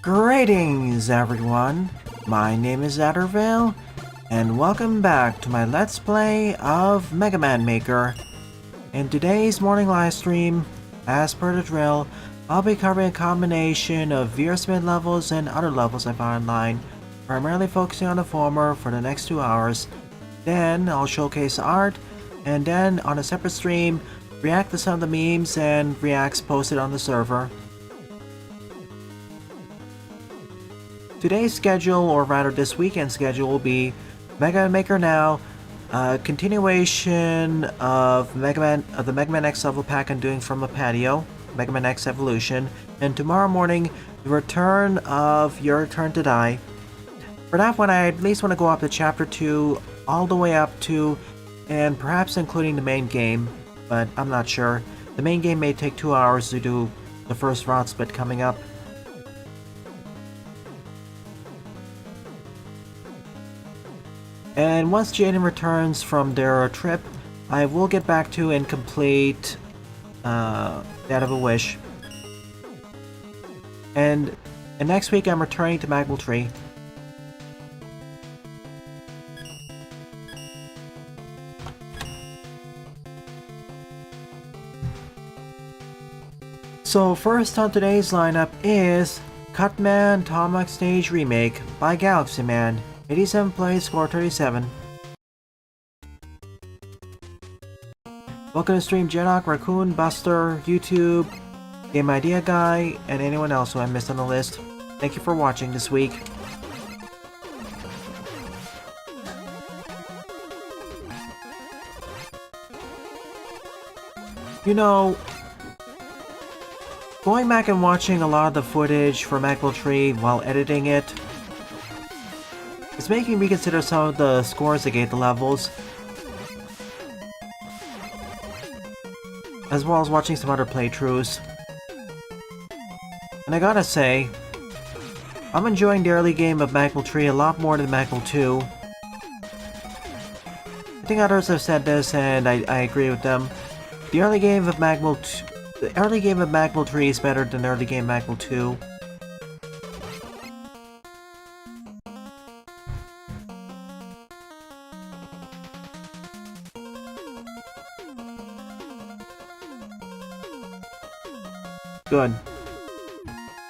Greetings everyone, my name is Addervale, and welcome back to my Let's Play of Mega Man Maker. In today's morning livestream, as per the drill, I'll be covering a combination of Veersmith levels and other levels I found online, primarily focusing on the former for the next 2 hours. Then I'll showcase art, and then on a separate stream, react to some of the memes and reacts posted on the server. Today's schedule, or rather this weekend's schedule, will be Mega Man Maker Now, continuation of the Mega Man X level pack I'm doing from a patio, Mega Man X Evolution, and tomorrow morning, the return of Your Turn to Die. For that one, I at least want to go up to Chapter 2, all the way up to, and perhaps including the main game, but I'm not sure. The main game may take 2 hours to do the first route split coming up. And once Jaden returns from their trip, I will get back to and complete That of a Wish. And next week I'm returning to Magmal Tree. So first on today's lineup is Cutman Tomac Stage Remake by Galaxy Man. 87 plays, score 37. Welcome to stream Jedok, Raccoon, Buster, YouTube, Game Idea Guy, and anyone else who I missed on the list. Thank you for watching this week. You know, going back and watching a lot of the footage for Magmal Tree while editing it, it's making me consider some of the scores I gave the levels, as well as watching some other playthroughs. And I gotta say, I'm enjoying the early game of Magmal Tree a lot more than Magmal 2. I think others have said this, and I agree with them. The early game of Magmal Tree is better than the early game Magmal 2. Good.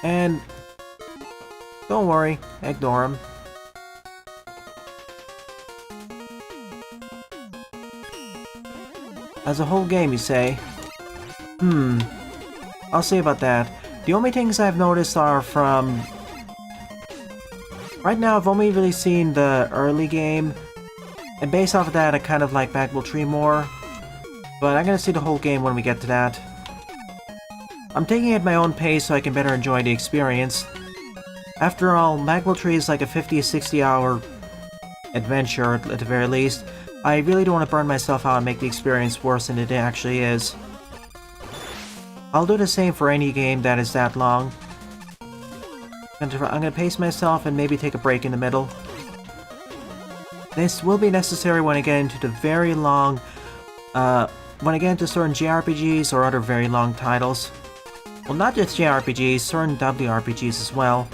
And don't worry, ignore him. As a whole game, you say? I'll say about that. The only things I've noticed are from... Right now, I've only really seen the early game, and based off of that, I kind of like Magmal Tree more. But I'm gonna see the whole game when we get to that. I'm taking it at my own pace so I can better enjoy the experience. After all, Magmal Tree is like a 50-60 hour adventure at the very least. I really don't want to burn myself out and make the experience worse than it actually is. I'll do the same for any game that is that long. I'm gonna pace myself and maybe take a break in the middle. This will be necessary when I get into the very long, when I get into certain JRPGs or other very long titles. Well, not just JRPGs, certain WRPGs as well.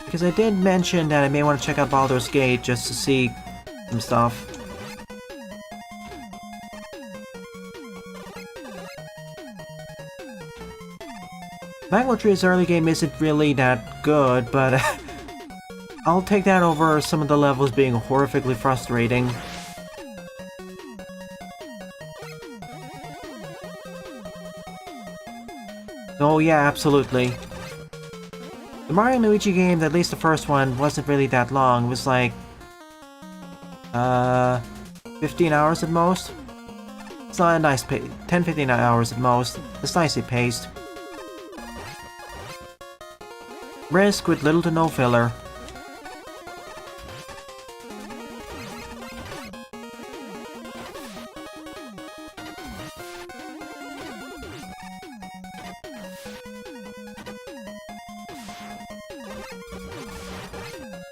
Because I did mention that I may want to check out Baldur's Gate just to see some stuff. Magmal Tree's early game isn't really that good, but I'll take that over some of the levels being horrifically frustrating. Oh yeah, absolutely. The Mario & Luigi game, at least the first one, wasn't really that long. It was like... 15 hours at most? It's not a nice pace. 10-15 hours at most. It's nicely paced. Risk with little to no filler.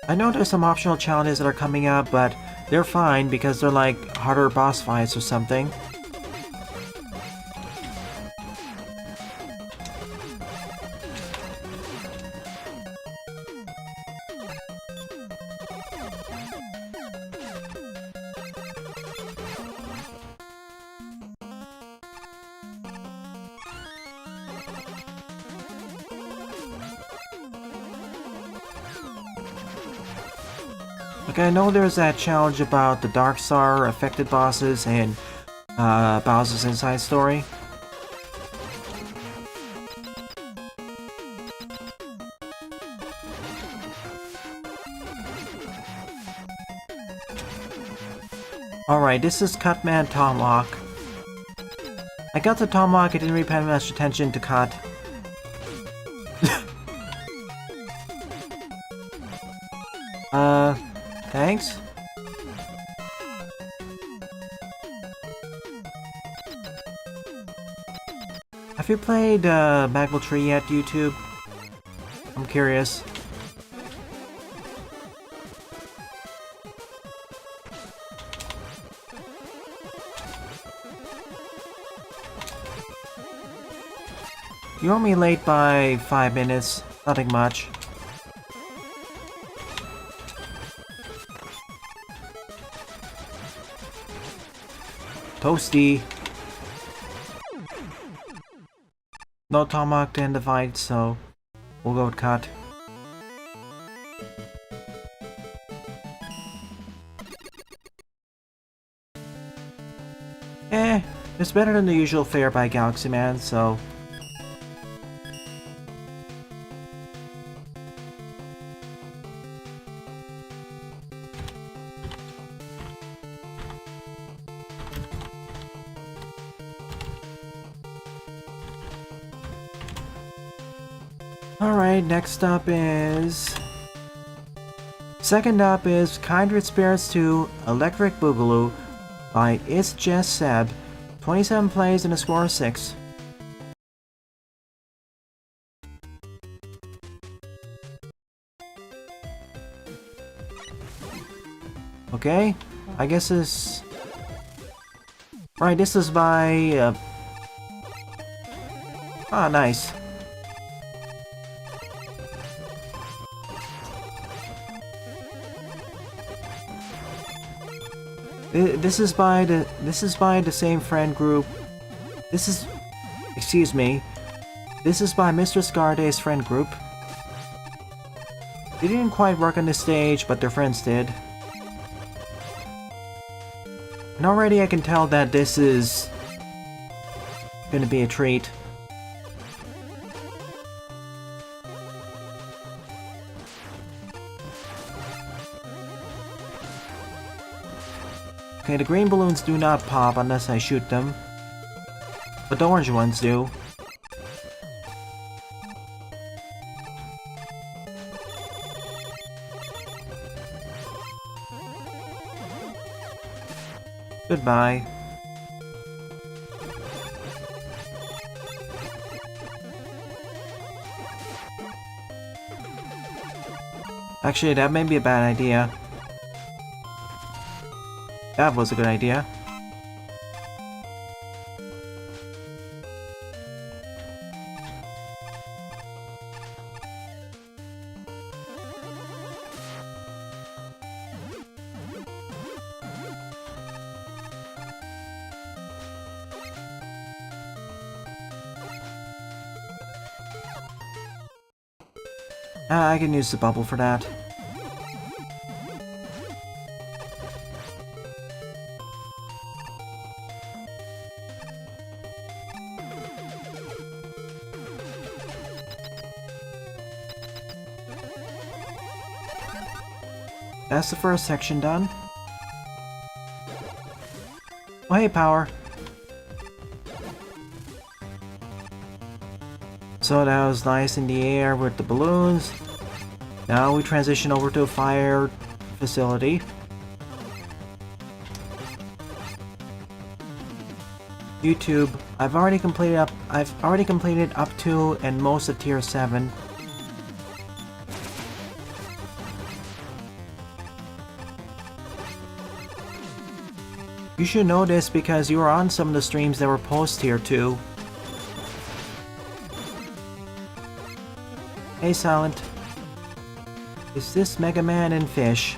I know there's some optional challenges that are coming up, but they're fine because they're like harder boss fights or something. Like, I know there's that challenge about the Dark Star affected bosses and Bowser's Inside Story. Alright, this is Cutman Tomahawk. I got the Tomahawk, I didn't really pay much attention to Cut. Thanks? Have you played Magma Tree yet, YouTube? I'm curious. You're only late by 5 minutes, nothing much. Toasty. No Tomahawk to end the fight, so we'll go with Cut. It's better than the usual fare by Galaxy Man, so... Alright, next up is... Second up is Kindred Spirits 2 Electric Boogaloo by It's Just Seb. 27 plays and a score of 6. Okay, I guess this... Right, this is by... Ah, nice. This is by the same friend group. This is by Mr. Scarday's friend group. They didn't quite work on this stage, but their friends did. And already I can tell that this is gonna be a treat. Okay, the green balloons do not pop unless I shoot them. But the orange ones do. Goodbye. Actually, that may be a bad idea. That was a good idea. I can use the bubble for that. That's the first section done. Oh, hey, Power. So that was nice in the air with the balloons. Now we transition over to a fire facility. YouTube, I've already completed up to and most of Tier 7. You should know this because you were on some of the streams that were post Tier 2. Hey Silent. Is this Mega Man and fish?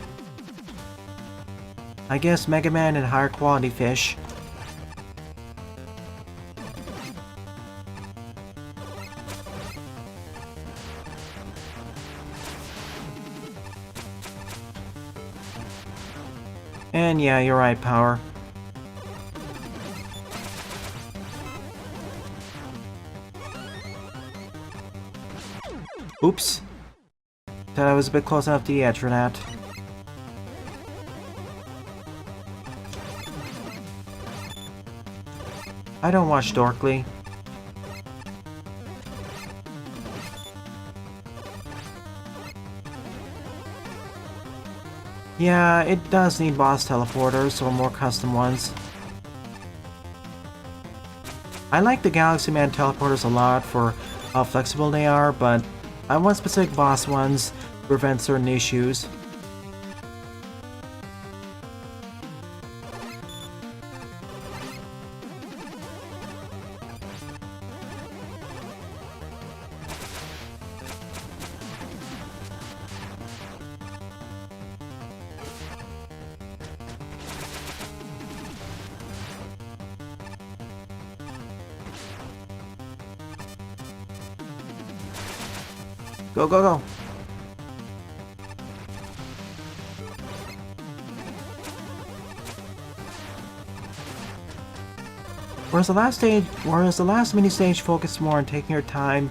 I guess Mega Man and higher quality fish. And yeah, you're right, Power. Oops. Thought I was a bit close enough to the edge for that. I don't watch Dorkly. Yeah, it does need boss teleporters or more custom ones. I like the Galaxy Man teleporters a lot for how flexible they are, but I want specific boss ones to prevent certain issues. Go, go, go! Whereas the last mini stage focused more on taking your time,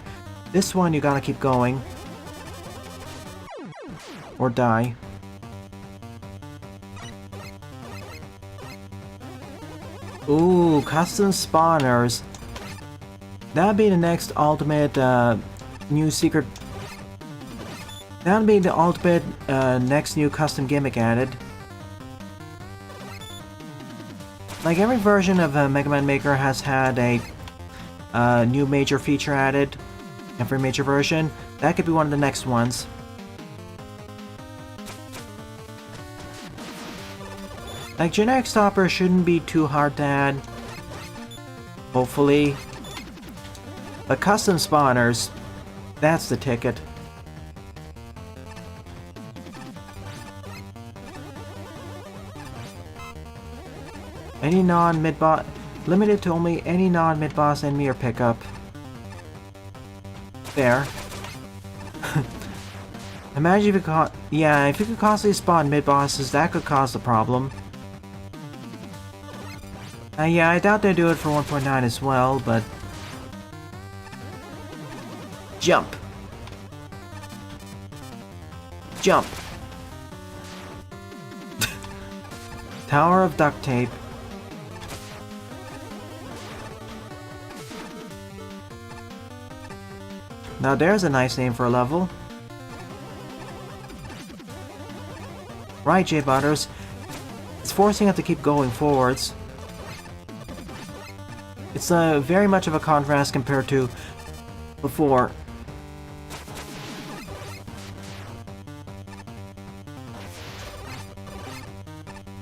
this one you gotta keep going. Or die. Ooh, custom spawners. That'd be the next ultimate, new secret. That'd be the ultimate, next new custom gimmick added. Like every version of Mega Man Maker has had a new major feature added. Every major version. That could be one of the next ones. Like generic stopper shouldn't be too hard to add. Hopefully. But custom spawners, that's the ticket. Any non-mid-boss... Limited to only any non-mid-boss enemy or pickup. There. Imagine if it yeah, if you could constantly spawn mid-bosses, that could cause a problem. Yeah, I doubt they do it for 1.9 as well, but... Jump! Jump! Tower of Duct Tape. Now there's a nice name for a level. Right, J Butters. It's forcing us to keep going forwards. It's very much of a contrast compared to before.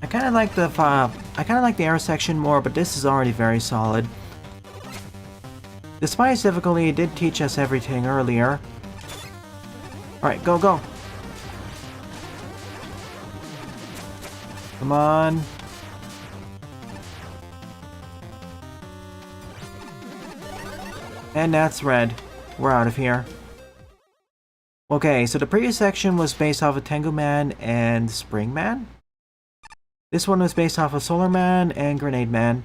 I kind of like the air section more, but this is already very solid. Despite its difficulty, it did teach us everything earlier. Alright, go, go! Come on. And that's red. We're out of here. Okay, so the previous section was based off of Tengu Man and Spring Man? This one was based off of Solar Man and Grenade Man.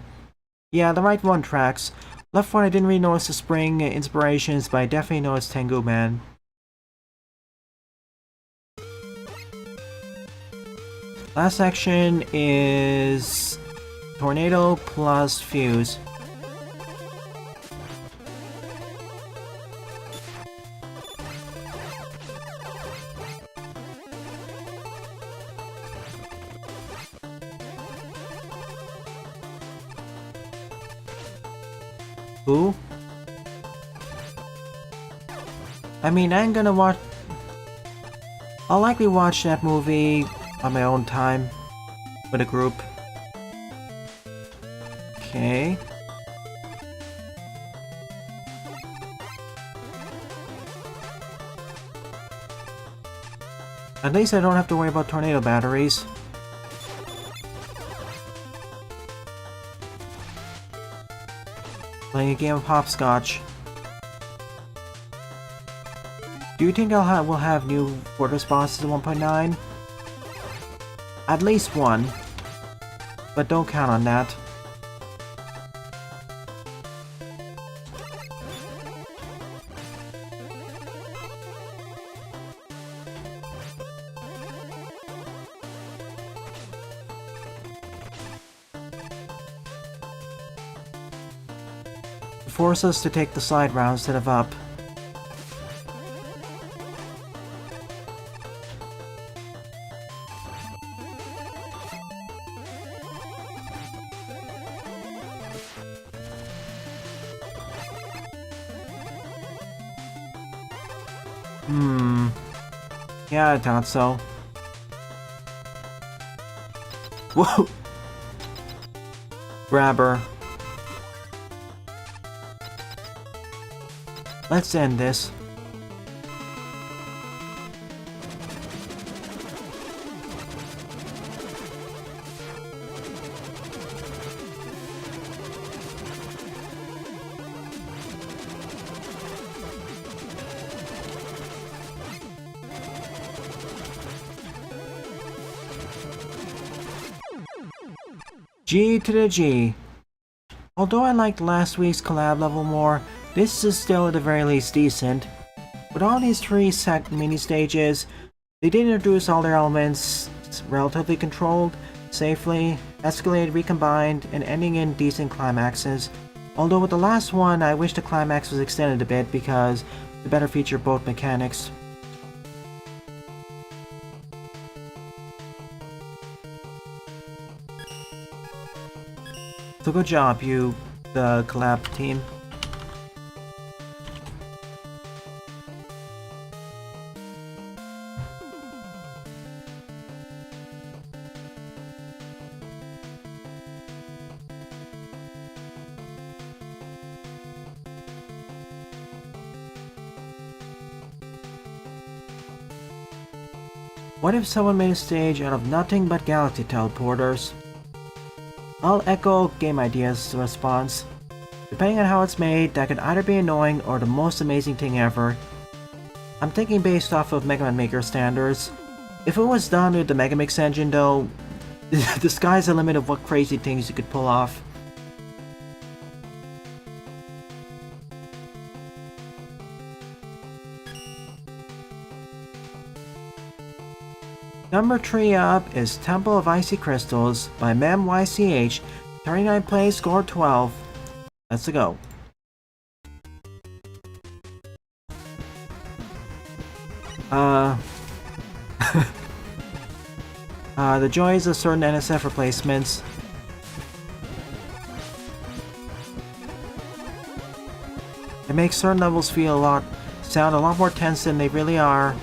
Yeah, the right one tracks. Left one I didn't really notice the spring inspirations, but I definitely noticed Tengu Man. Last section is Tornado plus Fuse. Who? I mean, I'm gonna watch... I'll likely watch that movie on my own time with a group. Okay. At least I don't have to worry about tornado batteries. Playing a game of hopscotch. Do you think we'll have new fortress bosses in 1.9? At least one. but don't count on that. Force us to take the side route instead of up. Yeah, I thought so. Whoa! Grabber. Let's end this. G to the G. Although I liked last week's collab level more, this is still at the very least decent. With all these 3 mini stages, they did introduce all their elements relatively controlled, safely, escalated, recombined, and ending in decent climaxes. Although with the last one, I wish the climax was extended a bit because it better feature both mechanics. So good job, you, the collab team. What if someone made a stage out of nothing but galaxy teleporters? I'll echo Game Idea's response. Depending on how it's made, that could either be annoying or the most amazing thing ever. I'm thinking based off of Mega Man Maker standards. If it was done with the Mega Mix engine though, the sky's the limit of what crazy things you could pull off. Number 3 up is Temple of Icy Crystals by MemYCH, 39 plays, score 12. Let's go. The joys of certain NSF replacements. It makes certain levels sound a lot more tense than they really are.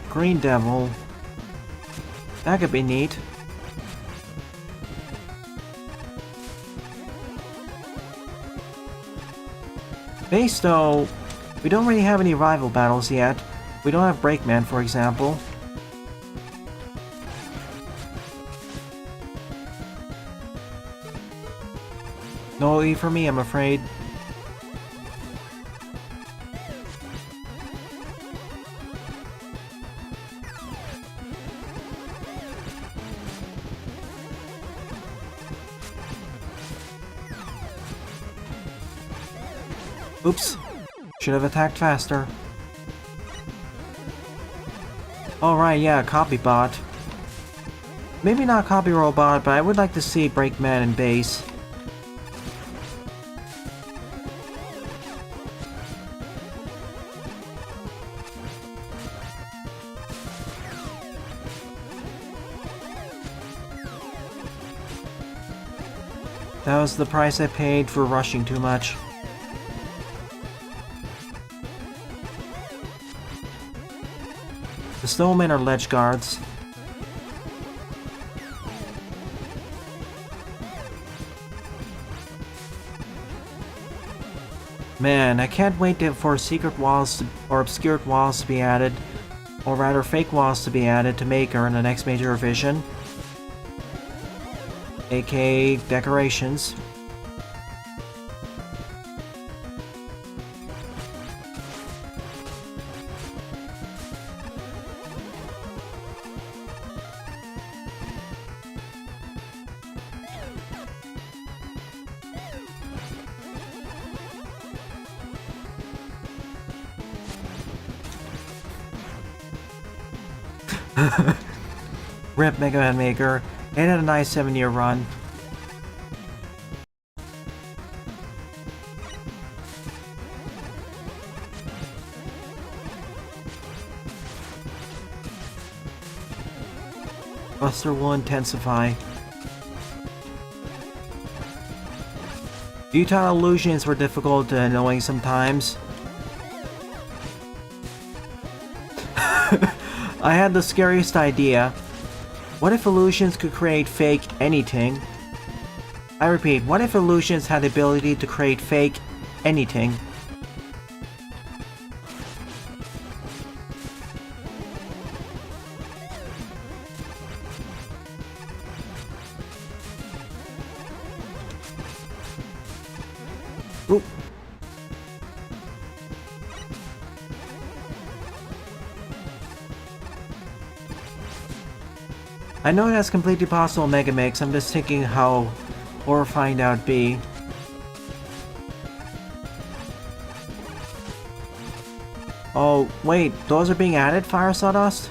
Green Devil. That could be neat. Base though, we don't really have any rival battles yet. We don't have Breakman, for example. No E for me, I'm afraid. Oops. Should have attacked faster. Alright, yeah, copy bot. Maybe not copy robot, but I would like to see Breakman in base. That was the price I paid for rushing too much. The snowmen are ledge guards. Man, I can't wait for secret walls or obscured walls to be added, or rather fake walls to be added to Maker in the next major revision, aka decorations. Rip Mega Man Maker. It had a nice 7-year run. Buster will intensify. Futile illusions were difficult and annoying sometimes. I had the scariest idea. What if illusions could create fake anything? I repeat, what if illusions had the ability to create fake anything? Oop. I know that's completely possible, Mega Mix. I'm just thinking how horrifying that would be. Oh, wait, those are being added, Fire Sawdust?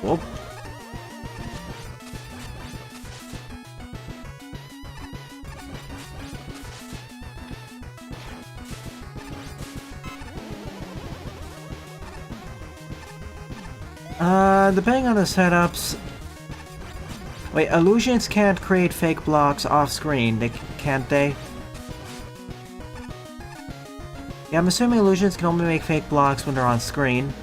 Whoop. Depending on the setups... Wait, illusions can't create fake blocks off-screen, can't they? Yeah, I'm assuming illusions can only make fake blocks when they're on screen.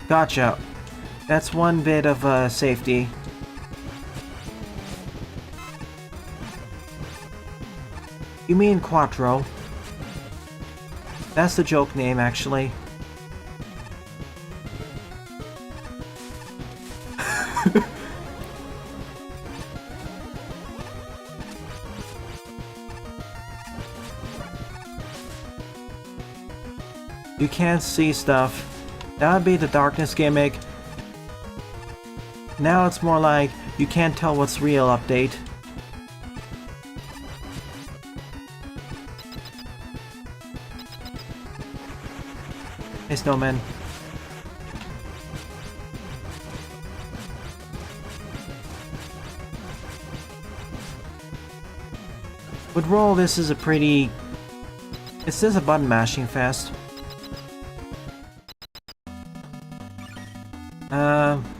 Gotcha. That's one bit of safety. You mean Quattro. That's the joke name, actually. You can't see stuff. That would be the darkness gimmick. Now it's more like, you can't tell what's real update. Hey, Snowman. With Roll, this is a pretty... It's just a button mashing fest.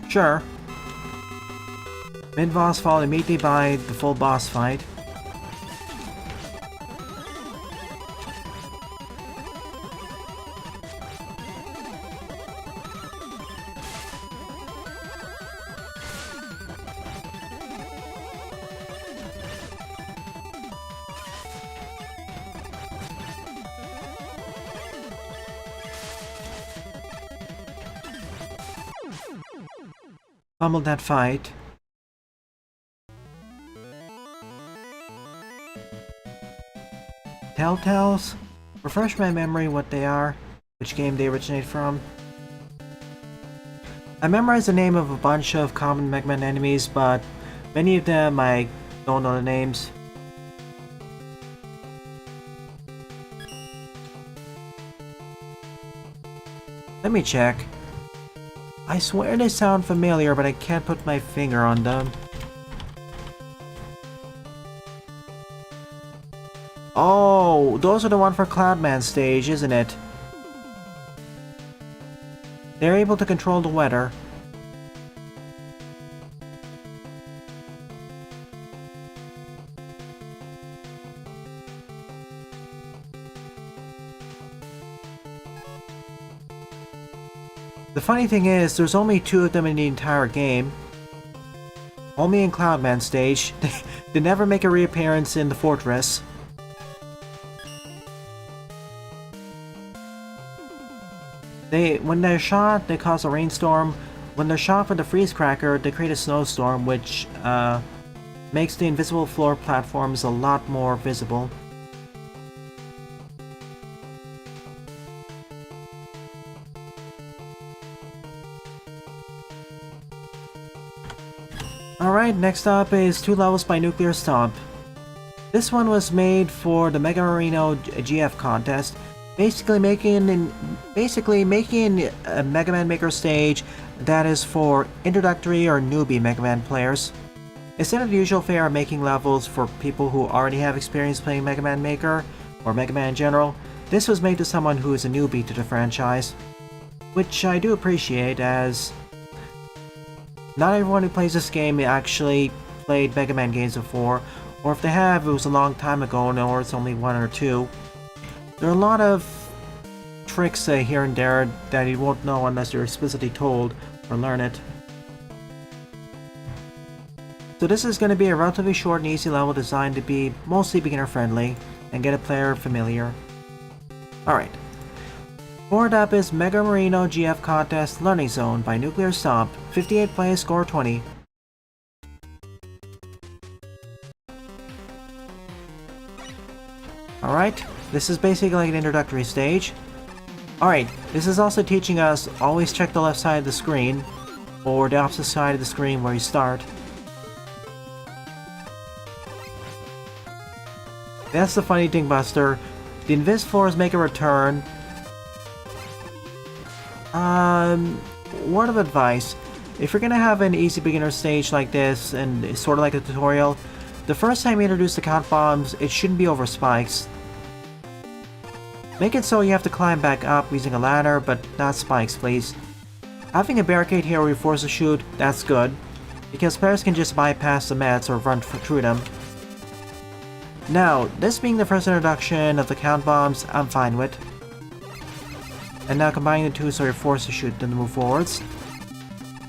Sure. Mid-boss followed immediately by the full boss fight. Fumbled that fight. Telltales? Refresh my memory what they are, which game they originate from. I memorized the name of a bunch of common Mega Man enemies, but many of them I don't know the names. Let me check. I swear they sound familiar, but I can't put my finger on them. Oh, those are the one for Cloudman stage, isn't it? They're able to control the weather. The funny thing is, there's only 2 of them in the entire game. Only in Cloudman stage. They never make a reappearance in the fortress. When they're shot, they cause a rainstorm. When they're shot with the freeze cracker, they create a snowstorm, which makes the invisible floor platforms a lot more visible. Alright, next up is 2 levels by Nuclear Stomp. This one was made for the Mega Marino GF contest, basically making a Mega Man Maker stage that is for introductory or newbie Mega Man players. Instead of the usual fare of making levels for people who already have experience playing Mega Man Maker, or Mega Man in general, this was made to someone who is a newbie to the franchise. Which I do appreciate, as not everyone who plays this game actually played Mega Man games before, or if they have, it was a long time ago, or it's only 1 or 2. There are a lot of tricks here and there that you won't know unless you're explicitly told or learn it. So this is going to be a relatively short and easy level designed to be mostly beginner friendly and get a player familiar. Alright. Forward up is Mega Marino GF Contest Learning Zone by Nuclear Stomp, 58 plays, score 20. Alright, this is basically like an introductory stage. Alright, this is also teaching us always check the left side of the screen, or the opposite side of the screen where you start. That's the funny thing, Buster. The invis floors make a return. Word of advice. If you're gonna have an easy beginner stage like this, and it's sort of like a tutorial, the first time you introduce the count bombs, it shouldn't be over spikes. Make it so you have to climb back up using a ladder, but not spikes, please. Having a barricade here where you force a shoot, that's good, because players can just bypass the mats or run through them. Now, this being the first introduction of the count bombs, I'm fine with. And now combining the two so you're forced to shoot them to move forwards.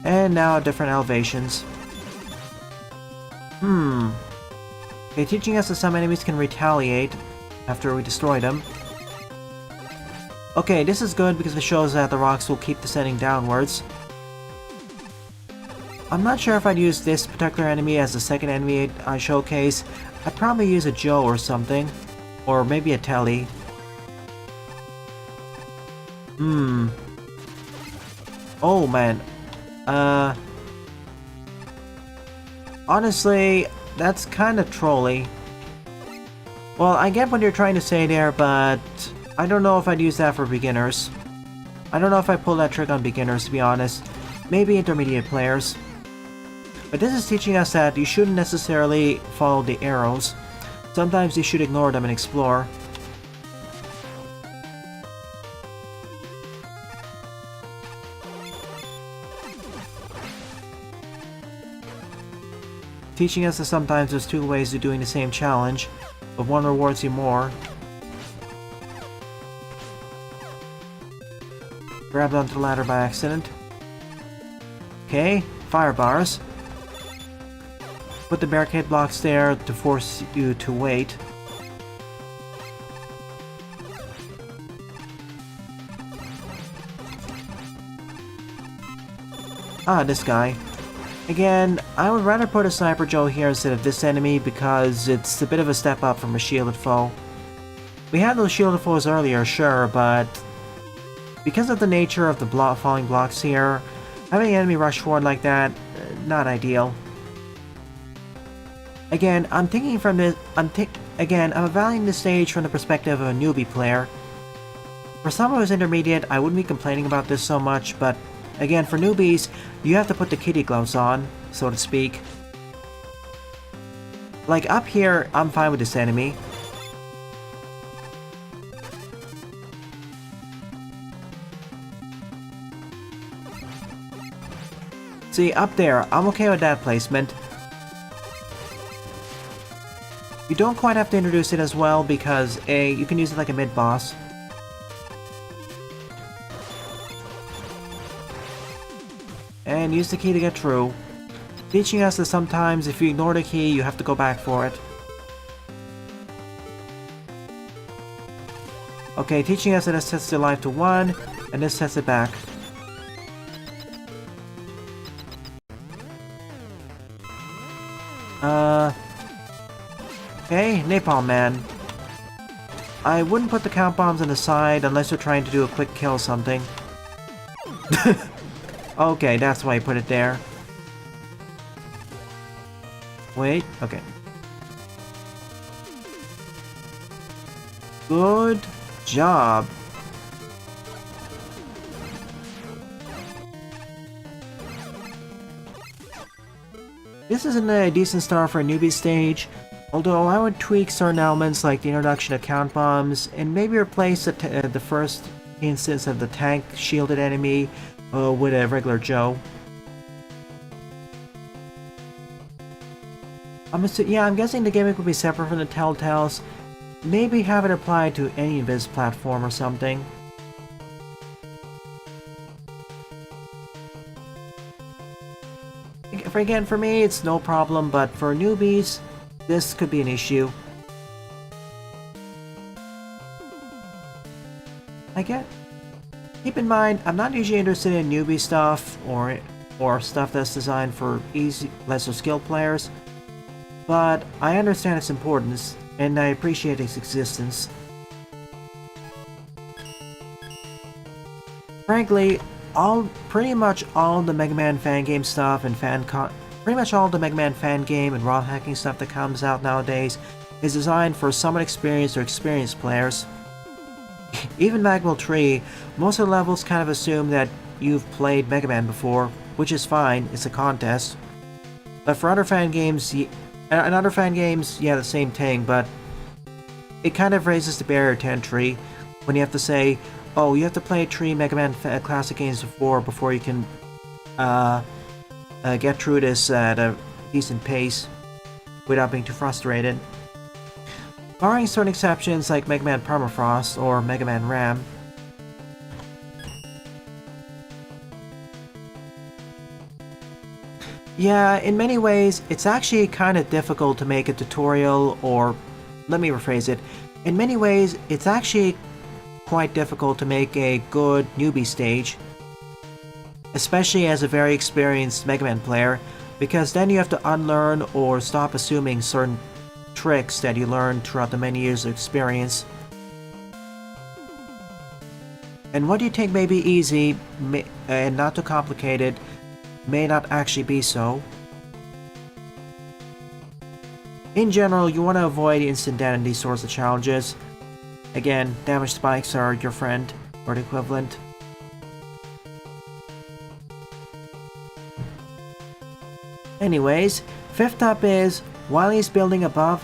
And now at different elevations. Okay, teaching us that some enemies can retaliate after we destroy them. Okay, this is good because it shows that the rocks will keep descending downwards. I'm not sure if I'd use this particular enemy as the second enemy I showcase. I'd probably use a Joe or something. Or maybe a Telly. Oh man. Honestly, that's kind of trolly. Well, I get what you're trying to say there, but I don't know if I'd use that for beginners. I don't know if I pull that trick on beginners, to be honest. Maybe intermediate players. But this is teaching us that you shouldn't necessarily follow the arrows. Sometimes you should ignore them and explore. Teaching us that sometimes there's 2 ways of doing the same challenge, but one rewards you more. Grabbed onto the ladder by accident. Okay, fire bars. Put the barricade blocks there to force you to wait. Ah, this guy. Again, I would rather put a Sniper Joe here instead of this enemy because it's a bit of a step up from a shielded foe. We had those shielded foes earlier, sure, but because of the nature of the falling blocks here, having an enemy rush forward like that, not ideal. Again, I'm evaluating the stage from the perspective of a newbie player. For someone who's intermediate, I wouldn't be complaining about this so much, but again, for newbies, you have to put the kitty gloves on, so to speak. Like, up here, I'm fine with this enemy. See, up there, I'm okay with that placement. You don't quite have to introduce it as well because, A, you can use it like a mid-boss. and use the key to get through, teaching us that sometimes if you ignore the key, you have to go back for it. Okay, teaching us that this sets the life to 1, and this sets it back. Okay, Napalm Man. I wouldn't put the count bombs on the side unless you're trying to do a quick kill or something. Okay, that's why I put it there. Wait, okay. Good job. This isn't a decent start for a newbie stage, although I would tweak certain elements like the introduction of count bombs and maybe replace the first instance of the tank shielded enemy with a regular Joe. I'm guessing the gimmick will be separate from the Telltales. Maybe have it applied to any Invis platform or something. Again, for me, it's no problem, but for newbies, this could be an issue. Keep in mind, I'm not usually interested in newbie stuff or stuff that's designed for lesser skilled players, but I understand its importance and I appreciate its existence. Frankly, pretty much all the Mega Man fan game stuff and pretty much all the Mega Man fan game and ROM hacking stuff that comes out nowadays is designed for somewhat experienced or experienced players. Even Magwell 3, most of the levels kind of assume that you've played Mega Man before, which is fine, it's a contest. But for other fan games, yeah, the same thing, but it kind of raises the barrier to entry when you have to say, oh, you have to play 3 Mega Man classic games before you can get through this at a decent pace without being too frustrated. Barring certain exceptions like Mega Man Permafrost or Mega Man RAM. Yeah, in many ways, it's actually kind of difficult to make a tutorial, or let me rephrase it. In many ways, it's actually quite difficult to make a good newbie stage, especially as a very experienced Mega Man player, because then you have to unlearn or stop assuming certain tricks that you learned throughout the many years of experience. And what you think may be easy and not too complicated may not actually be so. In general, you want to avoid instant death in these sorts of challenges. Again, damage spikes are your friend, or the equivalent. Anyways, fifth up is while he's building up above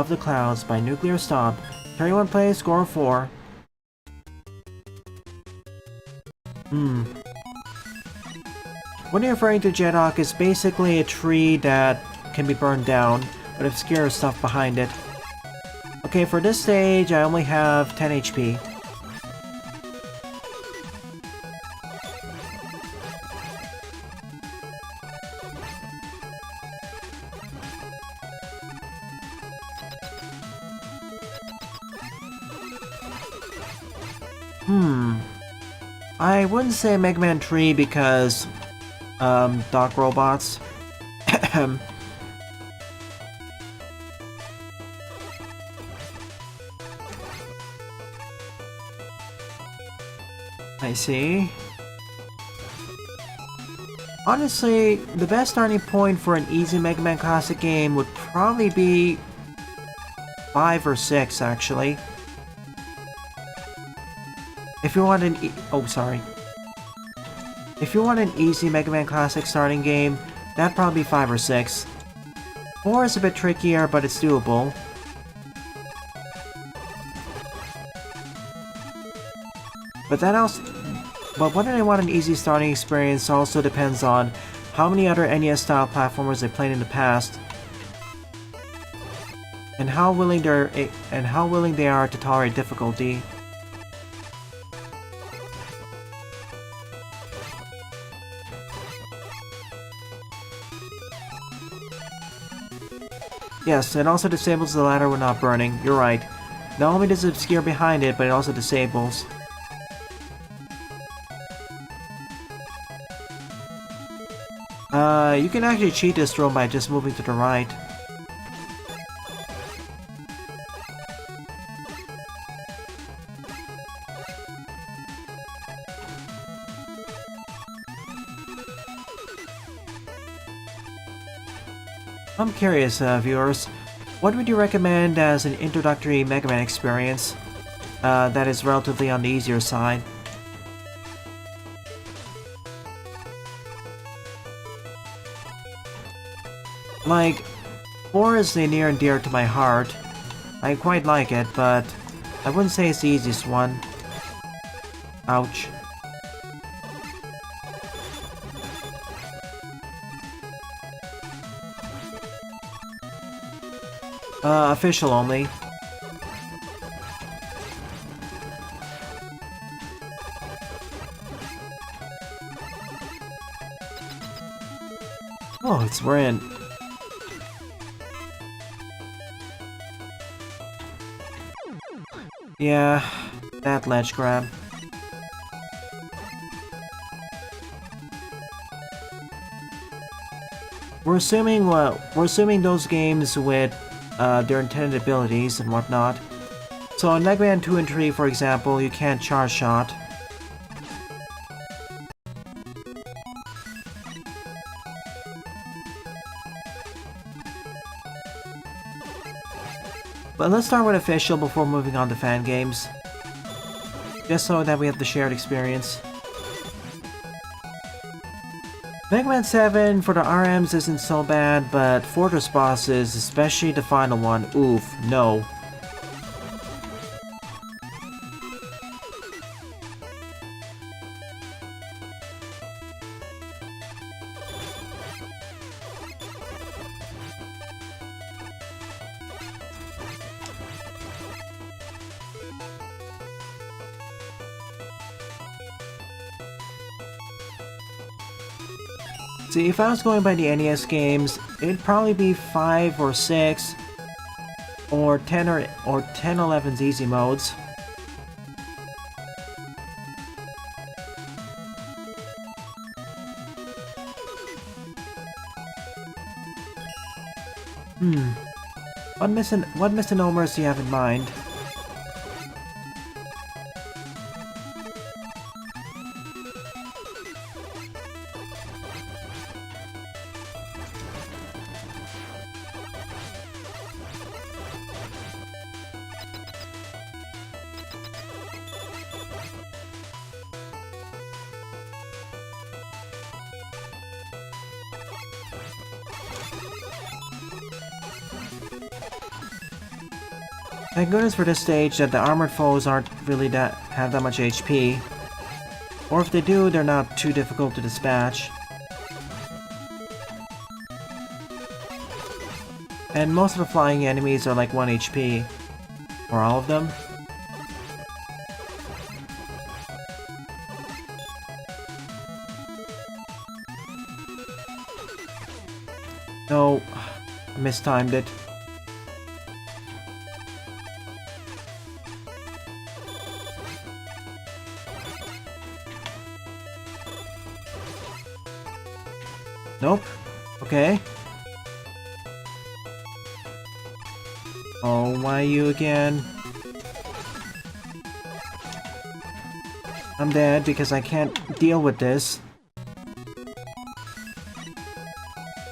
the clouds by Nuclear Stomp. 31 plays, score of 4. What you're referring to, Jedok, is basically a tree that can be burned down, but obscure stuff behind it. Okay, for this stage, I only have 10 HP. I wouldn't say Mega Man 3 because, Doc Robots. I see. Honestly, the best starting point for an easy Mega Man Classic game would probably be 5 or 6, actually. If you want an If you want an easy Mega Man Classic starting game, that'd probably be 5 or 6. 4 is a bit trickier, but it's doable. But whether they want an easy starting experience also depends on how many other NES-style platformers they played in the past, and how willing they are to tolerate difficulty. Yes, it also disables the ladder when not burning. You're right. Not only does it obscure behind it, but it also disables. You can actually cheat this room by just moving to the right. I'm curious, viewers, what would you recommend as an introductory Mega Man experience that is relatively on the easier side? Like, 4 is near and dear to my heart. I quite like it, but I wouldn't say it's the easiest one. Ouch. Official only. Oh, we're in. Yeah, that ledge grab. We're assuming those games with their intended abilities and whatnot. So in Mega Man 2 and 3, for example, you can't charge shot. But let's start with official before moving on to fan games. Just so that we have the shared experience. Mega Man 7 for the RMs isn't so bad, but Fortress bosses, especially the final one, oof, no. See, if I was going by the NES games, it'd probably be 5 or 6, or 10 or 11's easy modes. What misnomers do you have in mind? Thank goodness for this stage that the armored foes aren't really have that much HP. Or if they do, they're not too difficult to dispatch. And most of the flying enemies are like 1 HP. Or all of them. No, I mistimed it. Nope. Okay. Oh, why you again? I'm dead because I can't deal with this.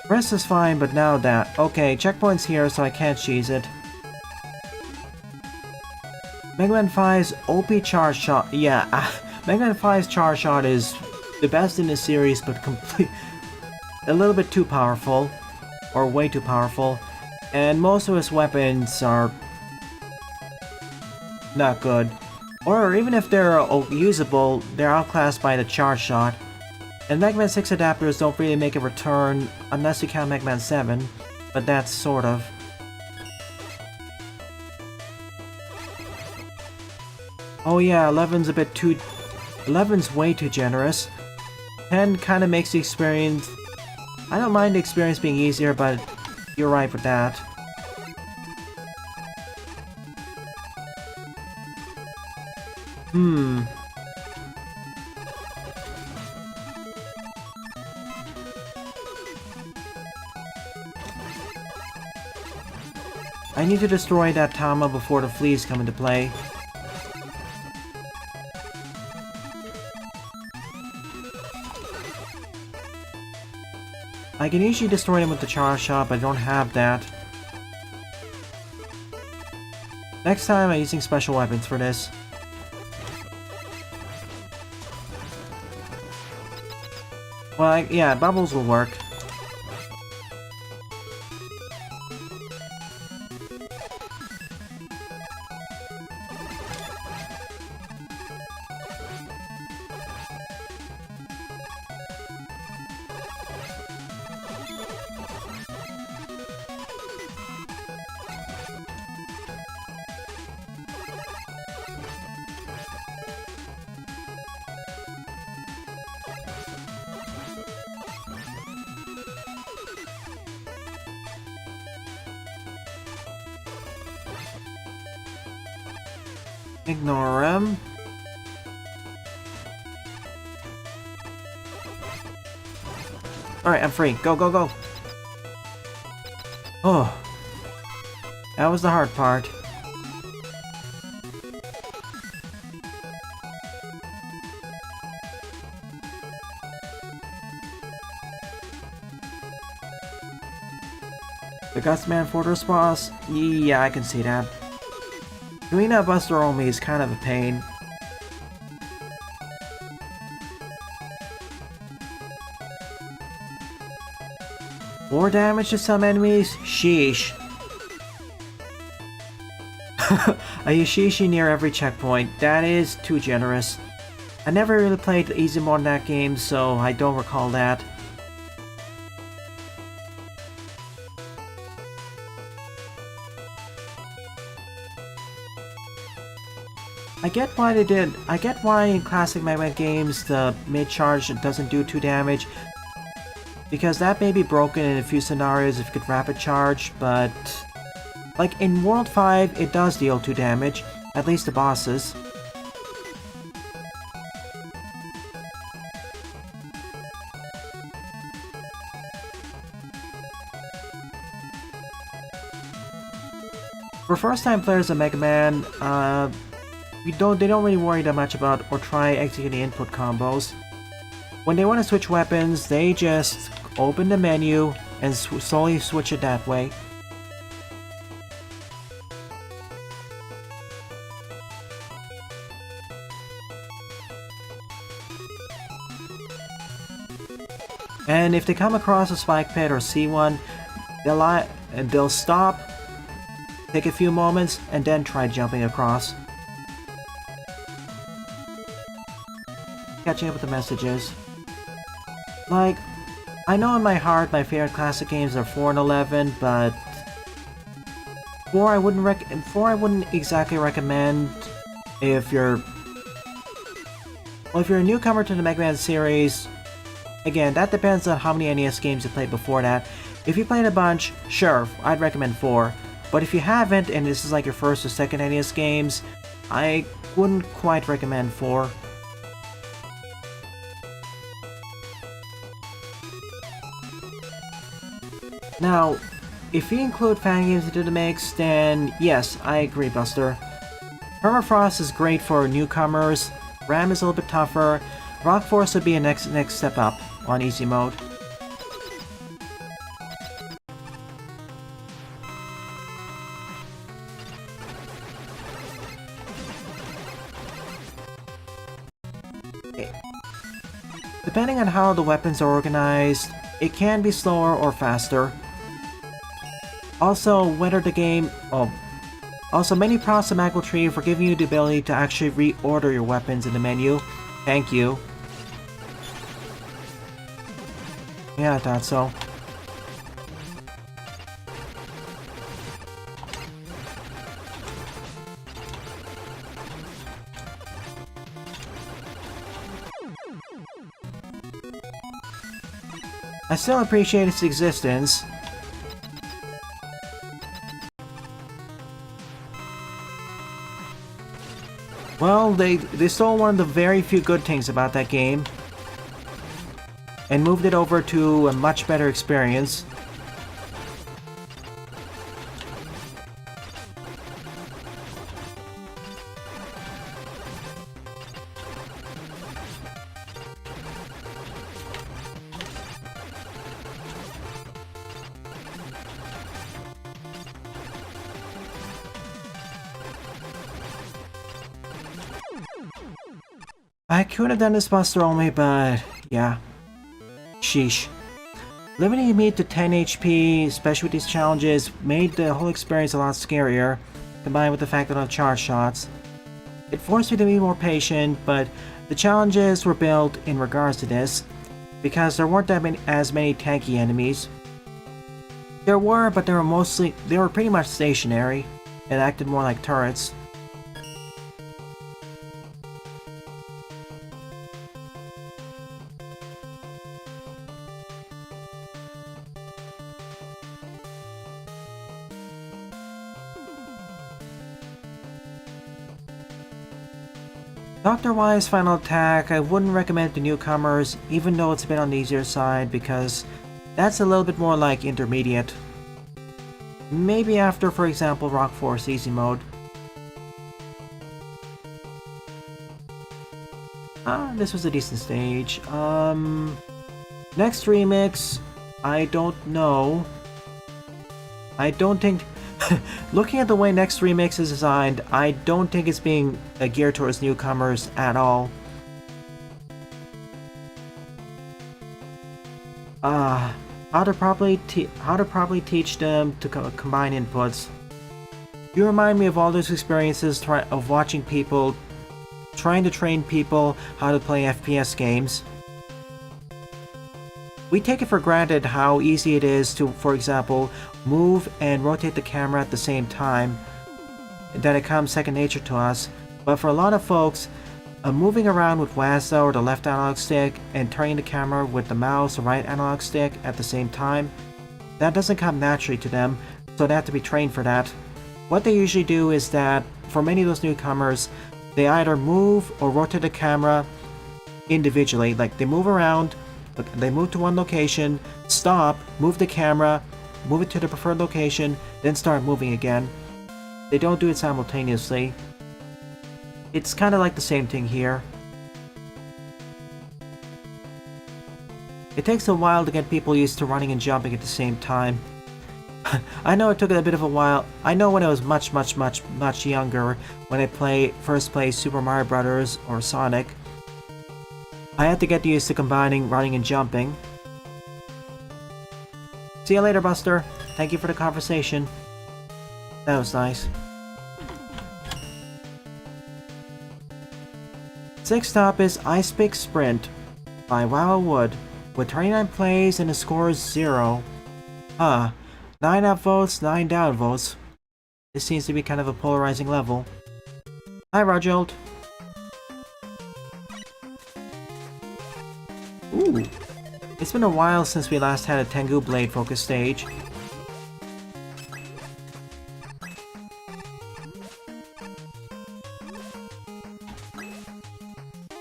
Rest is fine, but now that. Okay, checkpoint's here, so I can't cheese it. Mega Man 5's OP charge shot. Yeah, Mega Man 5's charge shot is the best in the series, but a little bit too powerful, or way too powerful, and most of his weapons are not good. Or even if they're usable, they're outclassed by the charge shot. And Mega Man 6 adapters don't really make a return unless you count Mega Man 7, but that's sort of. Oh yeah, 11's a bit too... 11's way too generous. 10 kinda makes the experience... I don't mind the experience being easier, but you're right with that. I need to destroy that Tama before the fleas come into play. I can usually destroy them with the Char Shot, but I don't have that. Next time I'm using special weapons for this. Well, yeah, bubbles will work. Ignore him. Alright, I'm free. Go, go, go! Oh. That was the hard part. The Gutsman Fortress boss? Yeah, I can see that. Doing that Buster only is kind of a pain. More damage to some enemies? Sheesh. A Yashishi near every checkpoint. That is too generous. I never really played the easy mode in that game, so I don't recall that. I get why they did. I get why in classic Mega Man games the mid-charge doesn't do 2 damage. Because that may be broken in a few scenarios if you could rapid charge, but... like in World 5, it does deal 2 damage. At least the bosses. For first-time players of Mega Man, they don't really worry that much about or try executing input combos. When they want to switch weapons, they just open the menu and slowly switch it that way. And if they come across a spike pit or see one, they'll stop, take a few moments, and then try jumping across. Catching up with the messages. Like, I know in my heart my favorite classic games are 4 and 11, but 4 I wouldn't exactly recommend if you're a newcomer to the Mega Man series. Again, that depends on how many NES games you played before that. If you played a bunch, sure, I'd recommend 4. But if you haven't, and this is like your first or second NES games, I wouldn't quite recommend 4. Now, if you include fan games into the mix, then yes, I agree, Buster. Permafrost is great for newcomers, Ram is a little bit tougher, Rock Force would be a next step up on easy mode. Depending on how the weapons are organized, it can be slower or faster. Also, whether the game... Also, many props to McEltree for giving you the ability to actually reorder your weapons in the menu. Thank you. Yeah, I thought so. I still appreciate its existence. Well, they stole one of the very few good things about that game and moved it over to a much better experience. I could have done this Buster only, but yeah. Sheesh. Limiting me to 10 HP, especially with these challenges, made the whole experience a lot scarier, combined with the fact that I have charge shots. It forced me to be more patient, but the challenges were built in regards to this, because there weren't as many tanky enemies. There were, but they were pretty much stationary, and acted more like turrets. Dr. Y's final attack, I wouldn't recommend to newcomers, even though it's a bit on the easier side, because that's a little bit more like intermediate. Maybe after, for example, Rock Force Easy Mode. This was a decent stage. Next remix, I don't know. I don't think... Looking at the way Next Remix is designed, I don't think it's being geared towards newcomers at all. How to properly teach them to combine inputs. You remind me of all those experiences of watching people, trying to train people how to play FPS games. We take it for granted how easy it is to, for example, move and rotate the camera at the same time, that it comes second nature to us, but for a lot of folks, moving around with WASD or the left analog stick and turning the camera with the mouse or right analog stick at the same time, that doesn't come naturally to them, so they have to be trained for that. What they usually do is that, for many of those newcomers, they either move or rotate the camera individually, like they move around, they move to one location, stop, move the camera, move it to the preferred location, then start moving again. They don't do it simultaneously. It's kind of like the same thing here. It takes a while to get people used to running and jumping at the same time. I know it took a bit of a while. I know when I was much younger, when I first played Super Mario Brothers or Sonic, I had to get used to combining running and jumping. See you later, Buster. Thank you for the conversation. That was nice. Sixth stop is Ice Pick Sprint by Wow Wood, with 29 plays and the score is 0. 9 upvotes, 9 downvotes. This seems to be kind of a polarizing level. Hi, Rojolt. Ooh. It's been a while since we last had a Tengu Blade focus stage.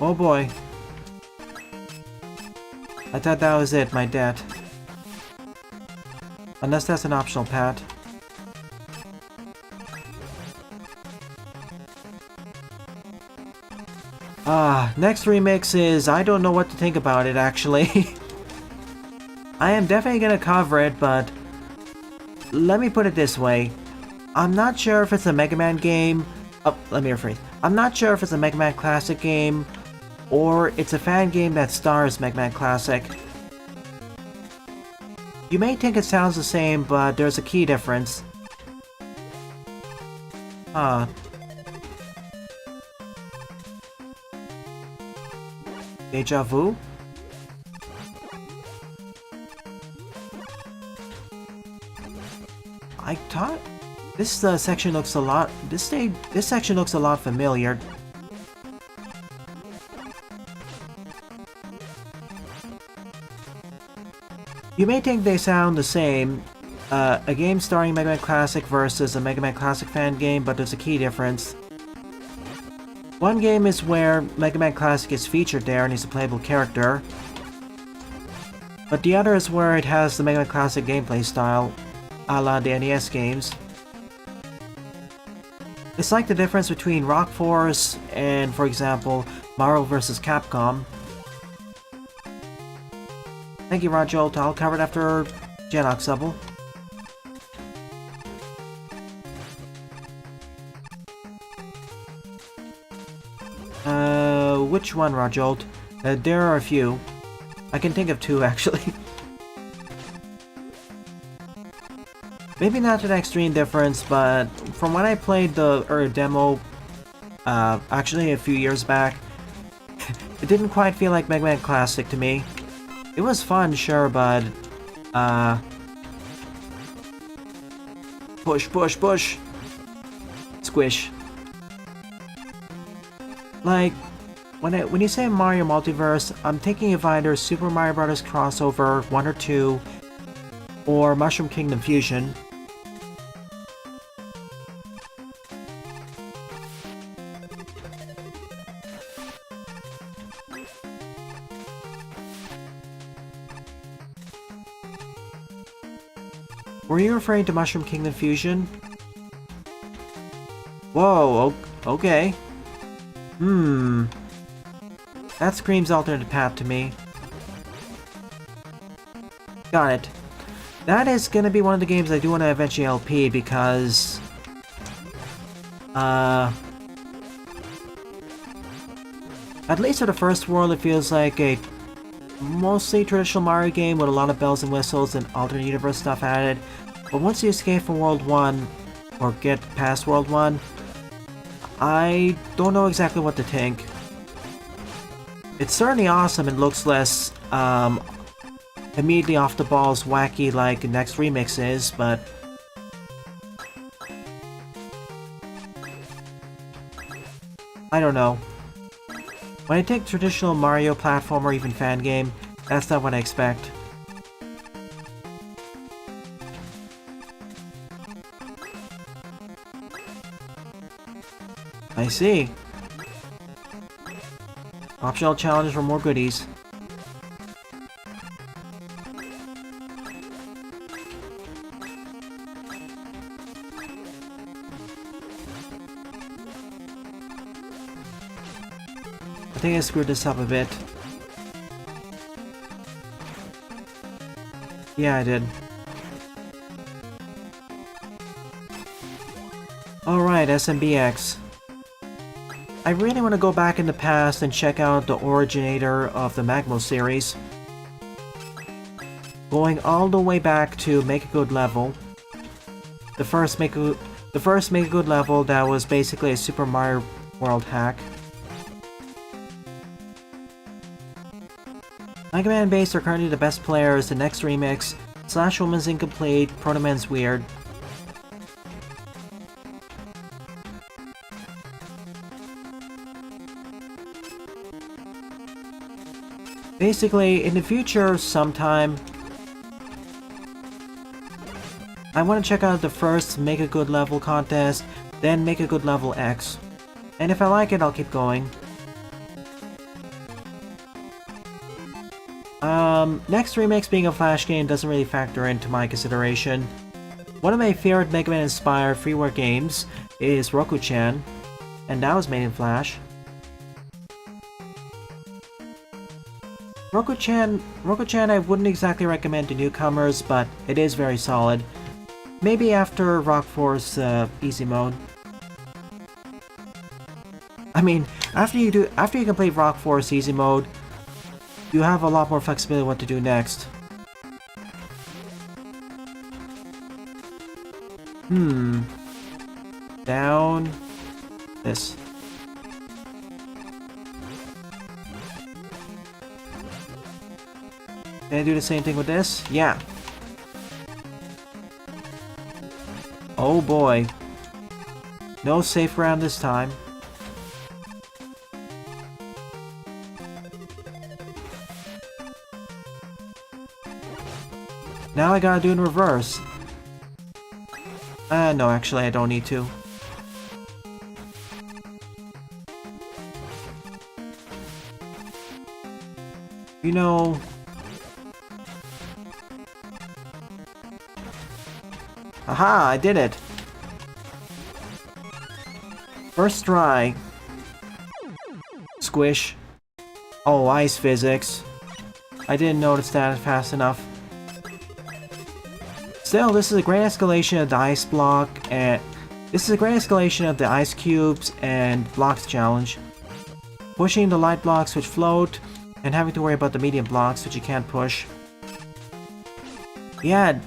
Oh boy. I thought that was it, my death. Unless that's an optional pad. Next remix is... I don't know what to think about it, actually. I am definitely gonna cover it, but... let me put it this way. I'm not sure if it's a Mega Man game... Oh, let me rephrase. I'm not sure if it's a Mega Man Classic game, or it's a fan game that stars Mega Man Classic. You may think it sounds the same, but there's a key difference. Deja vu? I thought this section looks a lot. This section looks a lot familiar. You may think they sound the same. A game starring Mega Man Classic versus a Mega Man Classic fan game, but there's a key difference. One game is where Mega Man Classic is featured there and he's a playable character. But the other is where it has the Mega Man Classic gameplay style, a la the NES games. It's like the difference between Rock Force and, for example, Mario vs. Capcom. Thank you, Rajolt. I'll cover it after Genox Double. Which one, Rajolt? There are a few. I can think of two, actually. Maybe not an extreme difference, but from when I played the demo, actually a few years back, it didn't quite feel like Mega Man Classic to me. It was fun, sure, but push, push, push, squish. Like, when you say Mario Multiverse, I'm thinking of either Super Mario Bros. Crossover 1 or 2, or Mushroom Kingdom Fusion. Were you referring to Mushroom Kingdom Fusion? Whoa, okay. That screams alternate path to me. Got it. That is gonna be one of the games I do want to eventually LP because... at least for the first world it feels like a mostly traditional Mario game with a lot of bells and whistles and alternate universe stuff added. But once you escape from World 1, or get past World 1, I don't know exactly what to think. It's certainly awesome and looks less immediately off the balls wacky like the next remix is, but I don't know. When I take traditional Mario platform or even fan game, that's not what I expect. I see. Optional challenges for more goodies. I think I screwed this up a bit. Yeah, I did. Alright, SMBX. I really want to go back in the past and check out the originator of the Magmo series. Going all the way back to Make a Good Level. The first Make a Good Level that was basically a Super Mario World hack. Mega Man Base are currently the best players, the next remix, Slash Woman's incomplete, Proto Man's weird. Basically, in the future, sometime, I want to check out the first Make a Good Level contest, then Make a Good Level X. And if I like it, I'll keep going. Next remix being a Flash game doesn't really factor into my consideration. One of my favorite Mega Man inspired freeware games is Roku-chan, and that was made in Flash. Roku-chan I wouldn't exactly recommend to newcomers, but it is very solid. Maybe after Rock Force easy mode. I mean, after you complete Rock Force easy mode, you have a lot more flexibility what to do next. Down this. Can I do the same thing with this? Yeah. Oh boy. No safe ground this time. Now I gotta do it in reverse. No, actually I don't need to. You know... Aha! I did it! First try. Squish. Oh, ice physics. I didn't notice that fast enough. Still, this is a great escalation of the ice block, and this is a great escalation of the ice cubes and blocks challenge. Pushing the light blocks which float, and having to worry about the medium blocks which you can't push. Yeah,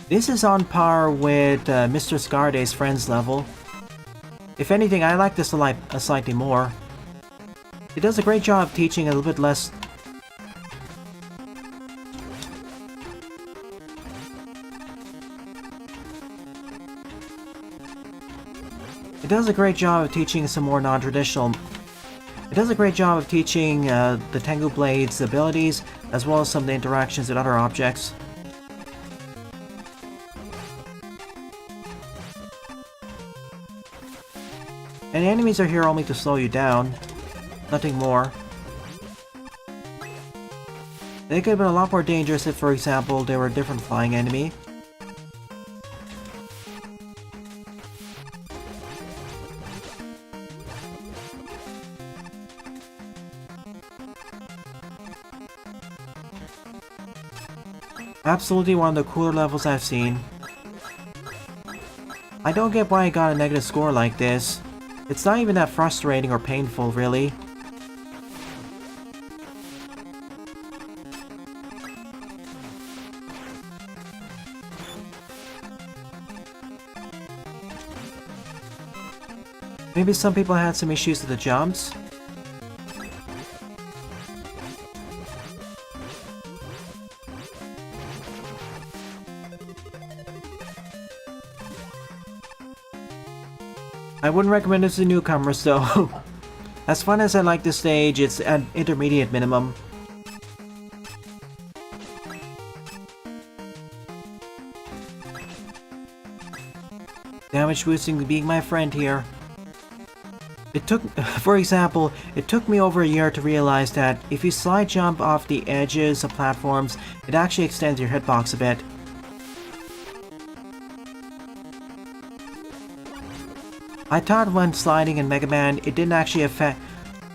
this is on par with Mr. Scarday's friends level. If anything, I like this slightly more. It does a great job of teaching a little bit less... It does a great job of teaching some more non-traditional... It does a great job of teaching the Tengu Blade's abilities, as well as some of the interactions with other objects. And enemies are here only to slow you down. Nothing more. They could have been a lot more dangerous if, for example, they were a different flying enemy. Absolutely one of the cooler levels I've seen. I don't get why I got a negative score like this. It's not even that frustrating or painful, really. Maybe some people had some issues with the jumps. I wouldn't recommend this to newcomers, though. As fun as I like this stage, it's at intermediate minimum. Damage boosting being my friend here. It took, for example, it took me over a year to realize that if you slide jump off the edges of platforms, it actually extends your hitbox a bit. I thought when sliding in Mega Man, it didn't actually affect...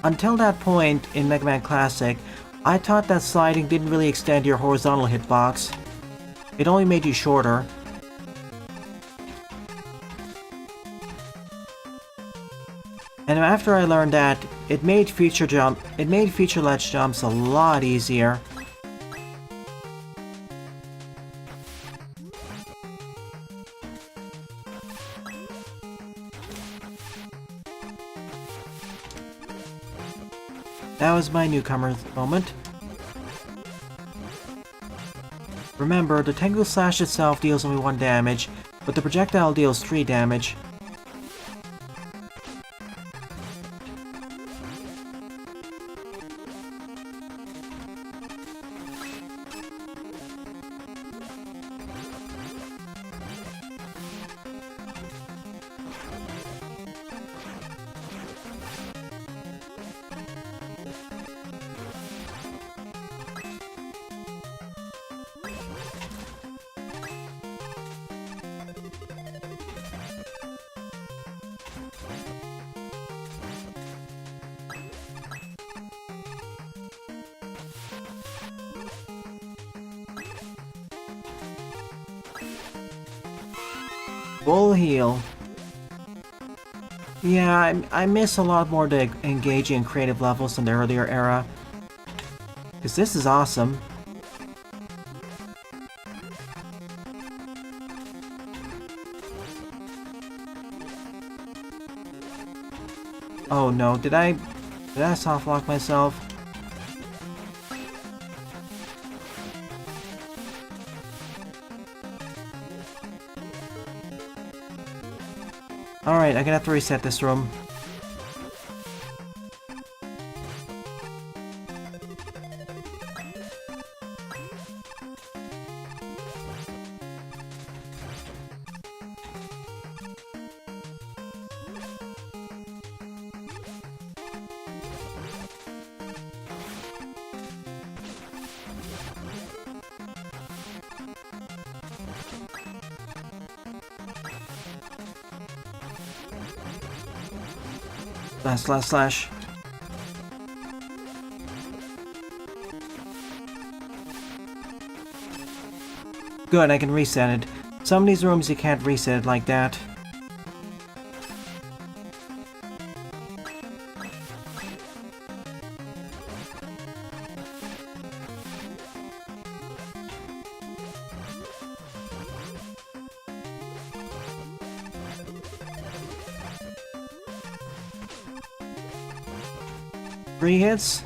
Until that point in Mega Man Classic, I thought that sliding didn't really extend your horizontal hitbox. It only made you shorter. And after I learned that, it made feature ledge jumps a lot easier. That was my newcomer moment. Remember, the Tengu Slash itself deals only 1 damage, but the projectile deals 3 damage. Full heal. Yeah, I miss a lot more the engaging and creative levels than the earlier era. Because this is awesome. Oh no, did I soft lock myself? Alright, I'm gonna have to reset this room. Slash. Good, I can reset it. Some of these rooms you can't reset it like that. Three hits?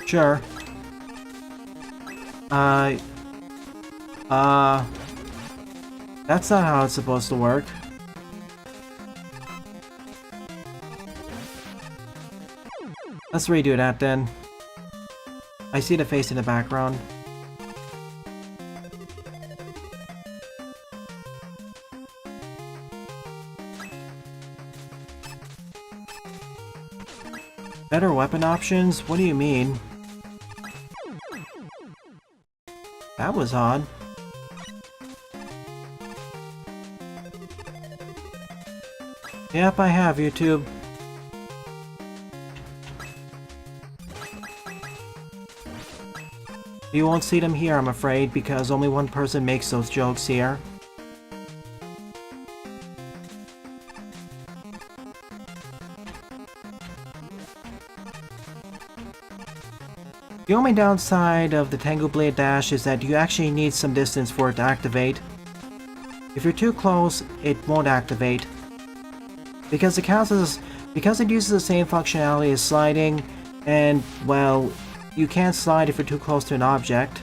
Sure. That's not how it's supposed to work. Let's redo that then. I see the face in the background. Better weapon options? What do you mean? That was odd. Yep, I have YouTube. You won't see them here, I'm afraid, because only one person makes those jokes here. The only downside of the Tengu Blade Dash is that you actually need some distance for it to activate. If you're too close, it won't activate. Because it uses the same functionality as sliding, and, well, you can't slide if you're too close to an object.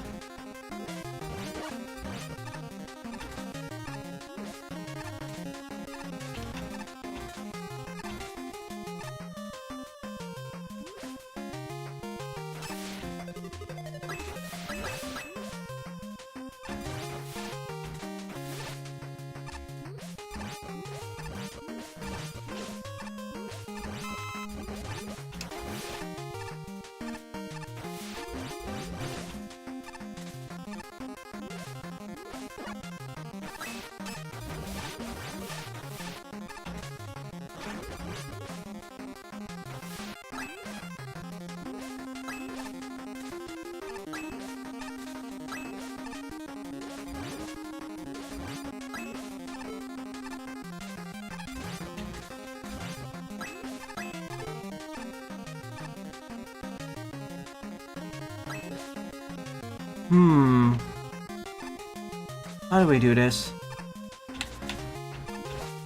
How do we do this?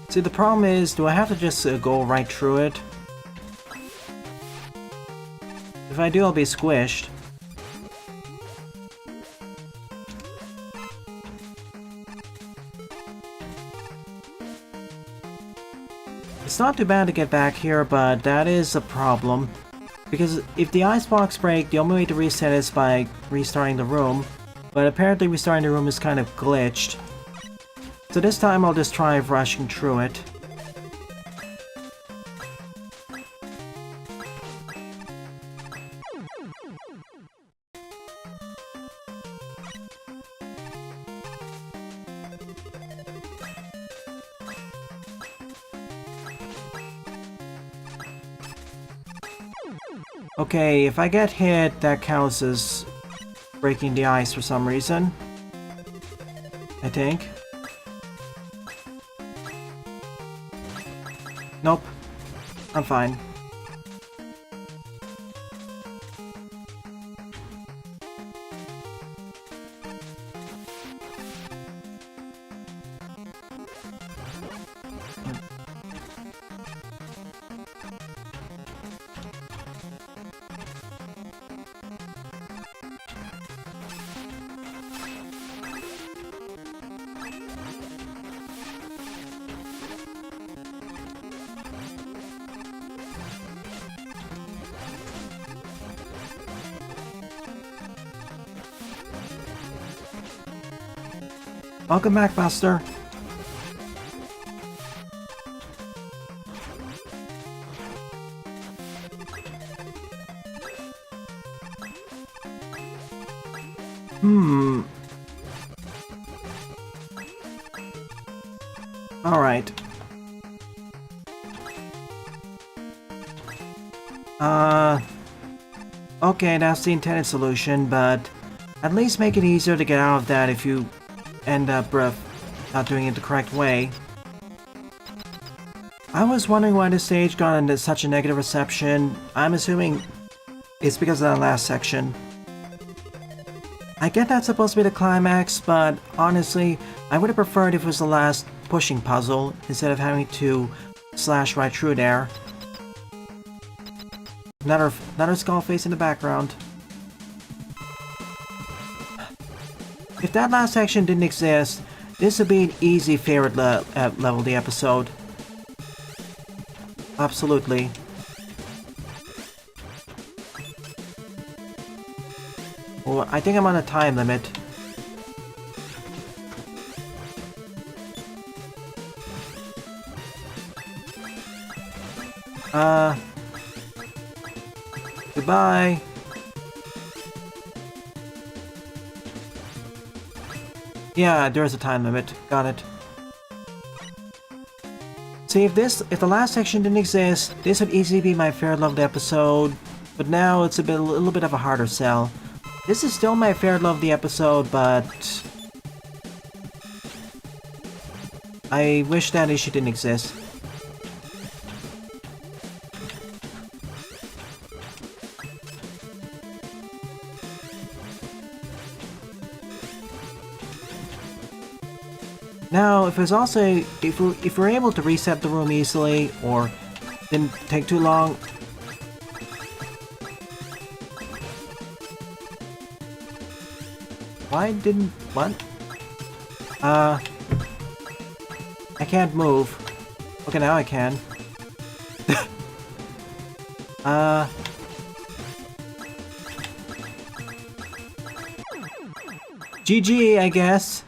See, the problem is, do I have to just go right through it? If I do, I'll be squished. It's not too bad to get back here, but that is a problem. Because if the ice blocks break, the only way to reset is by restarting the room. But apparently restarting the room is kind of glitched. So this time I'll just try rushing through it. Okay, if I get hit, that counts as breaking the ice for some reason. I think. Nope. I'm fine. Welcome back, Buster. Alright. Okay, that's the intended solution, but at least make it easier to get out of that if you end up not doing it the correct way. I was wondering why this stage got into such a negative reception. I'm assuming it's because of that last section. I get that's supposed to be the climax, but honestly, I would have preferred if it was the last pushing puzzle instead of having to slash right through there. Another skull face in the background. If that last section didn't exist, this would be an easy favorite level of the episode. Absolutely. Well, I think I'm on a time limit. Goodbye. Yeah, there's a time limit. Got it. See, if the last section didn't exist, this would easily be my favorite level of the episode, but now it's a little bit of a harder sell. This is still my favorite level of the episode, but I wish that issue didn't exist. Now, if it's also if we're able to reset the room easily or didn't take too long. Why didn't what? I can't move. Okay, now I can. GG, I guess.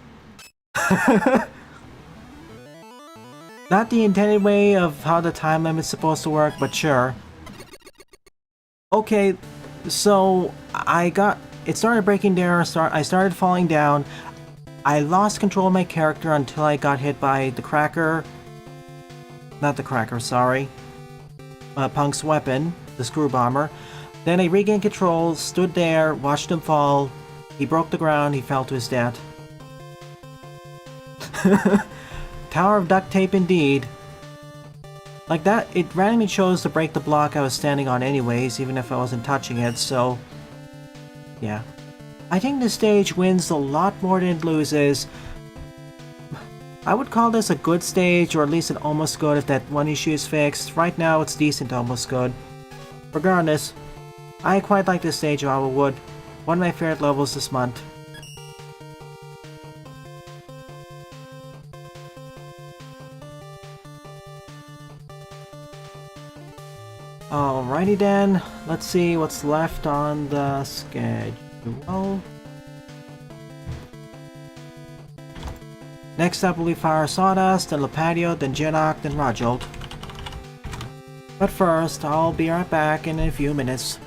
Not the intended way of how the time limit's supposed to work, but sure. Okay, so it started breaking down, I started falling down. I lost control of my character until I got hit by the cracker. Not the cracker, sorry. Punk's weapon, the screw bomber. Then I regained control, stood there, watched him fall. He broke the ground, he fell to his death. Tower of duct tape indeed. Like that, it randomly chose to break the block I was standing on anyways, even if I wasn't touching it, so yeah. I think this stage wins a lot more than it loses. I would call this a good stage, or at least an almost good if that one issue is fixed. Right now it's decent almost good. Regardless, I quite like this stage of Wood. One of my favorite levels this month. Alrighty then, let's see what's left on the schedule. Next up will be Fire Sawdust, then Lapatio, then Gearlock, then Rojolt. But first, I'll be right back in a few minutes.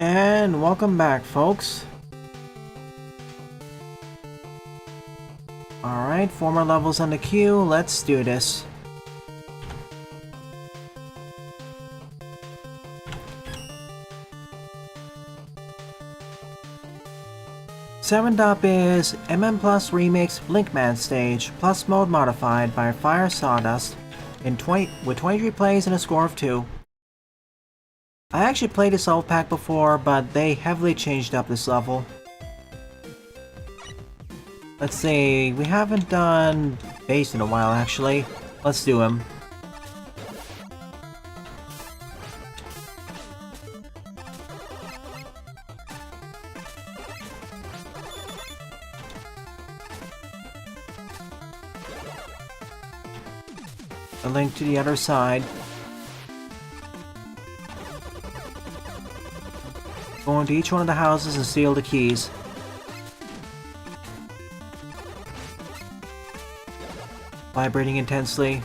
And welcome back, folks. Alright, 4 more levels on the queue, let's do this. Seventh up is MM Plus Remix Blinkman Stage, Plus Mode modified by Fire Sawdust, with 23 plays and a score of 2. I actually played this level pack before, but they heavily changed up this level. Let's see, we haven't done bass in a while actually. Let's do him. A link to the other side. Go into each one of the houses and steal the keys. Vibrating intensely.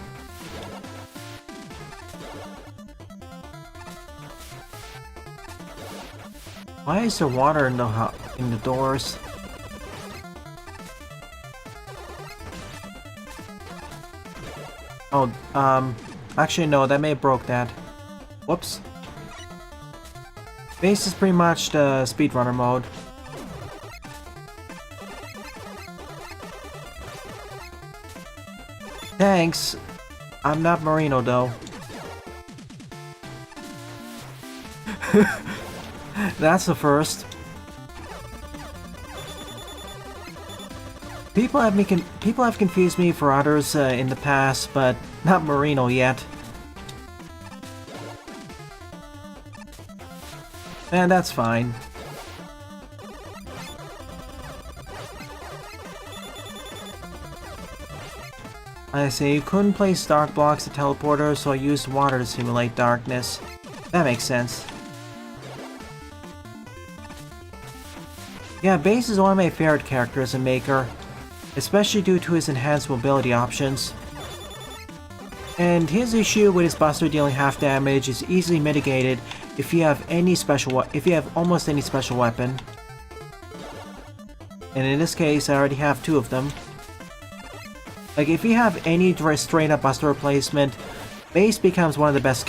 Why is there water in the doors? Oh, actually no, that may have broke that. Whoops. Base is pretty much the speedrunner mode. Thanks. I'm not Marino though. That's the first. People have confused me for others in the past, but not Marino yet. And that's fine. I say you couldn't place dark blocks at teleporter, so I used water to simulate darkness. That makes sense. Yeah, Base is one of my favorite characters in Maker, especially due to his enhanced mobility options. And his issue with his Buster dealing half damage is easily mitigated if you have almost any special weapon. And in this case, I already have 2 of them. Like, if you have any straight up Buster replacement, Base becomes one of the best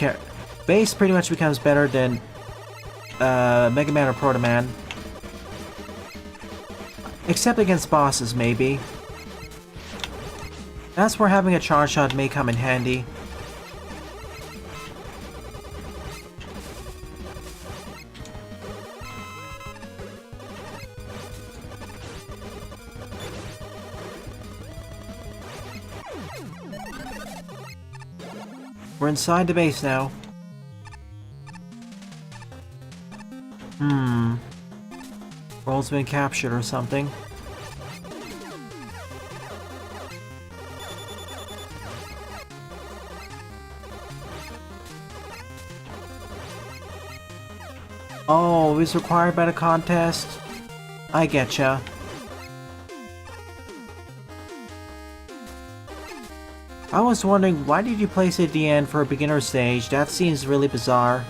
Base pretty much becomes better than Mega Man or Proto Man. Except against bosses, maybe. That's where having a charge shot may come in handy. We're inside the base now. World's been captured or something. Oh, it's required by the contest? I getcha. I was wondering, why did you place it at the end for a beginner stage? That seems really bizarre.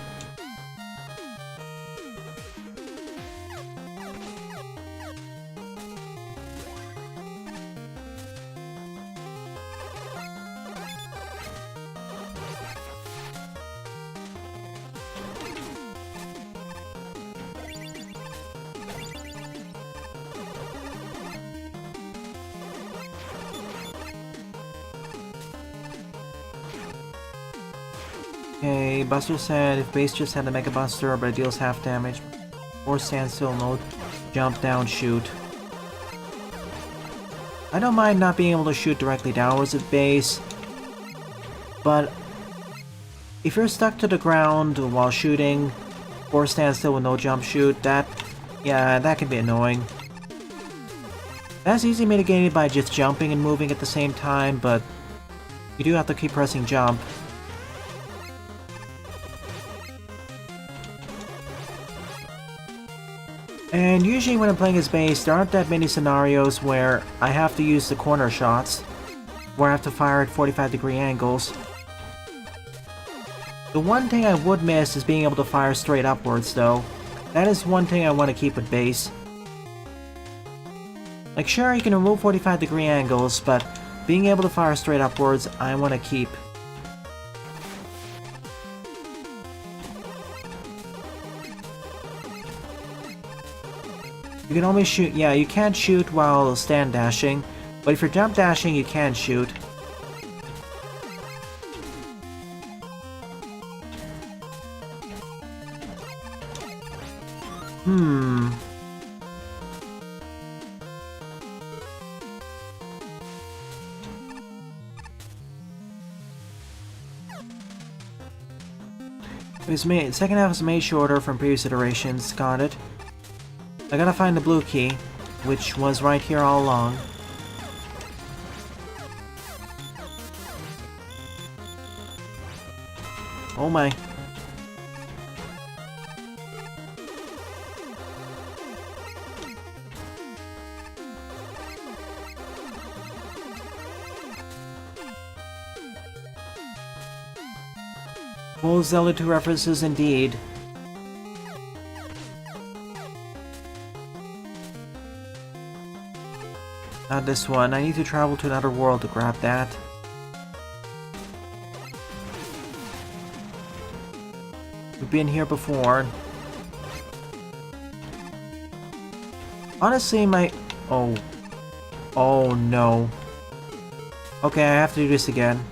Okay, Buster said if Base just had a Mega Buster but it deals half damage, or standstill, no jump down, shoot. I don't mind not being able to shoot directly downwards at Base, but if you're stuck to the ground while shooting, or standstill with no jump shoot, that can be annoying. That's easily mitigated by just jumping and moving at the same time, but you do have to keep pressing jump. And usually when I'm playing as Base, there aren't that many scenarios where I have to use the corner shots, where I have to fire at 45-degree angles. The one thing I would miss is being able to fire straight upwards, though. That is one thing I want to keep with base. Like, sure, you can remove 45-degree angles, but being able to fire straight upwards, I want to keep. You can only shoot, yeah, you can't shoot while stand dashing, but if you're jump dashing, you can shoot. Second half is made shorter from previous iterations, got it. I gotta find the blue key, which was right here all along. Oh my. Full Zelda 2 references indeed. Not this one. I need to travel to another world to grab that. We've been here before. Honestly, my... Oh. Oh no. Okay, I have to do this again.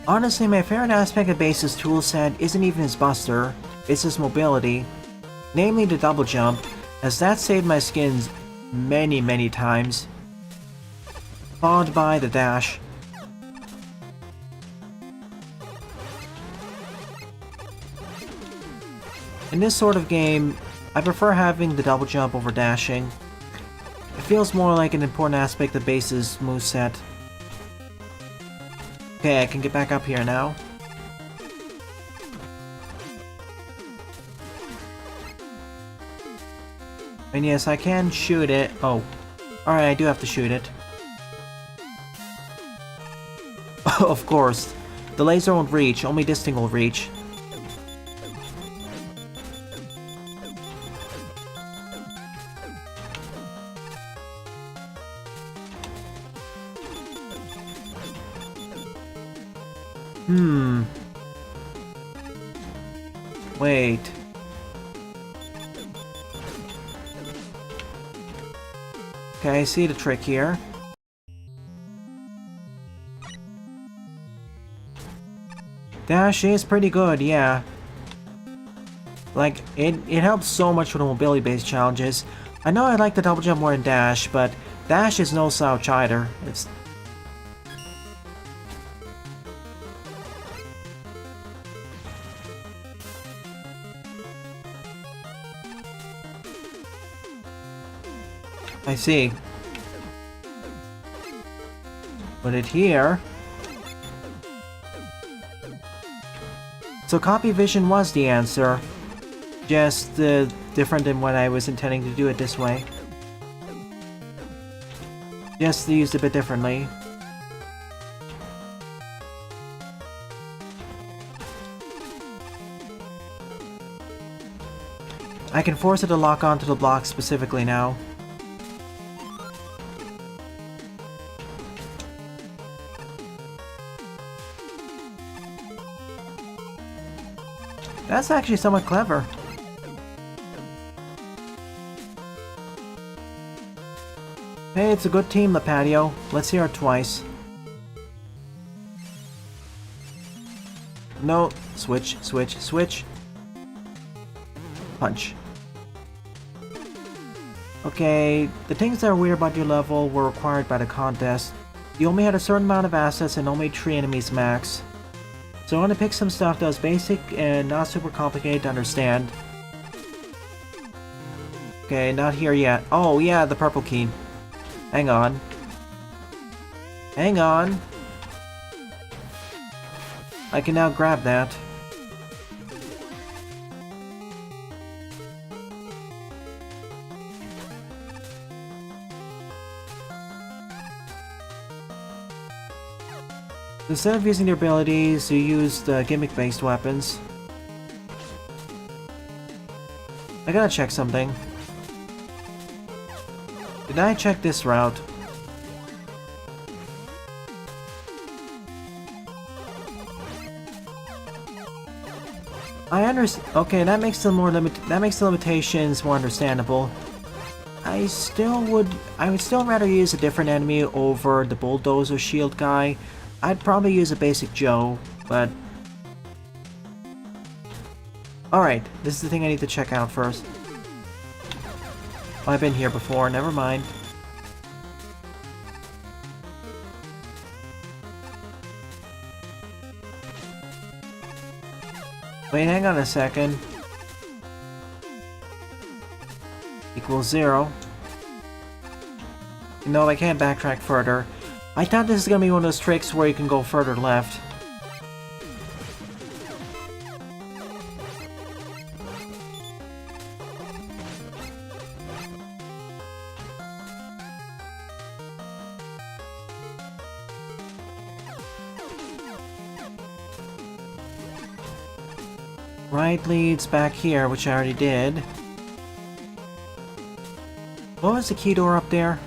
Honestly, my favorite aspect of Base's toolset isn't even his buster, it's his mobility. Namely the double jump, as that saved my skins many times. Followed by the dash. In this sort of game, I prefer having the double jump over dashing. It feels more like an important aspect of Base's moveset. Okay, I can get back up here now. And yes, I can shoot it. Oh. Alright, I do have to shoot it. Of course. The laser won't reach, only this thing will reach. Wait. Okay, I see the trick here. Dash is pretty good, yeah. Like, it helps so much with the mobility-based challenges. I know I like the double jump more than dash, but dash is no slouch either. It's... I see. Put it here. So copy vision was the answer. Just different than what I was intending to do it this way. Just used a bit differently. I can force it to lock onto the block specifically now. That's actually somewhat clever. Hey, it's a good team, the patio. Let's hear it twice. No. Switch, switch, switch. Punch. Okay, the things that are weird about your level were required by the contest. You only had a certain amount of assets and only 3 enemies max. So I want to pick some stuff that was basic and not super complicated to understand. Okay, not here yet. Oh yeah, the purple key. Hang on. Hang on. I can now grab that. Instead of using their abilities, you use the gimmick-based weapons. I gotta check something. Did I check this route? I understand. Okay, that makes the limitations more understandable. I would still rather use a different enemy over the bulldozer shield guy. I'd probably use a basic Joe, but... Alright, this is the thing I need to check out first. Oh, I've been here before, never mind. Wait, hang on a second. Equals 0. No, I can't backtrack further. I thought this is gonna be one of those tricks where you can go further left. Right leads back here, which I already did. What was the key door up there?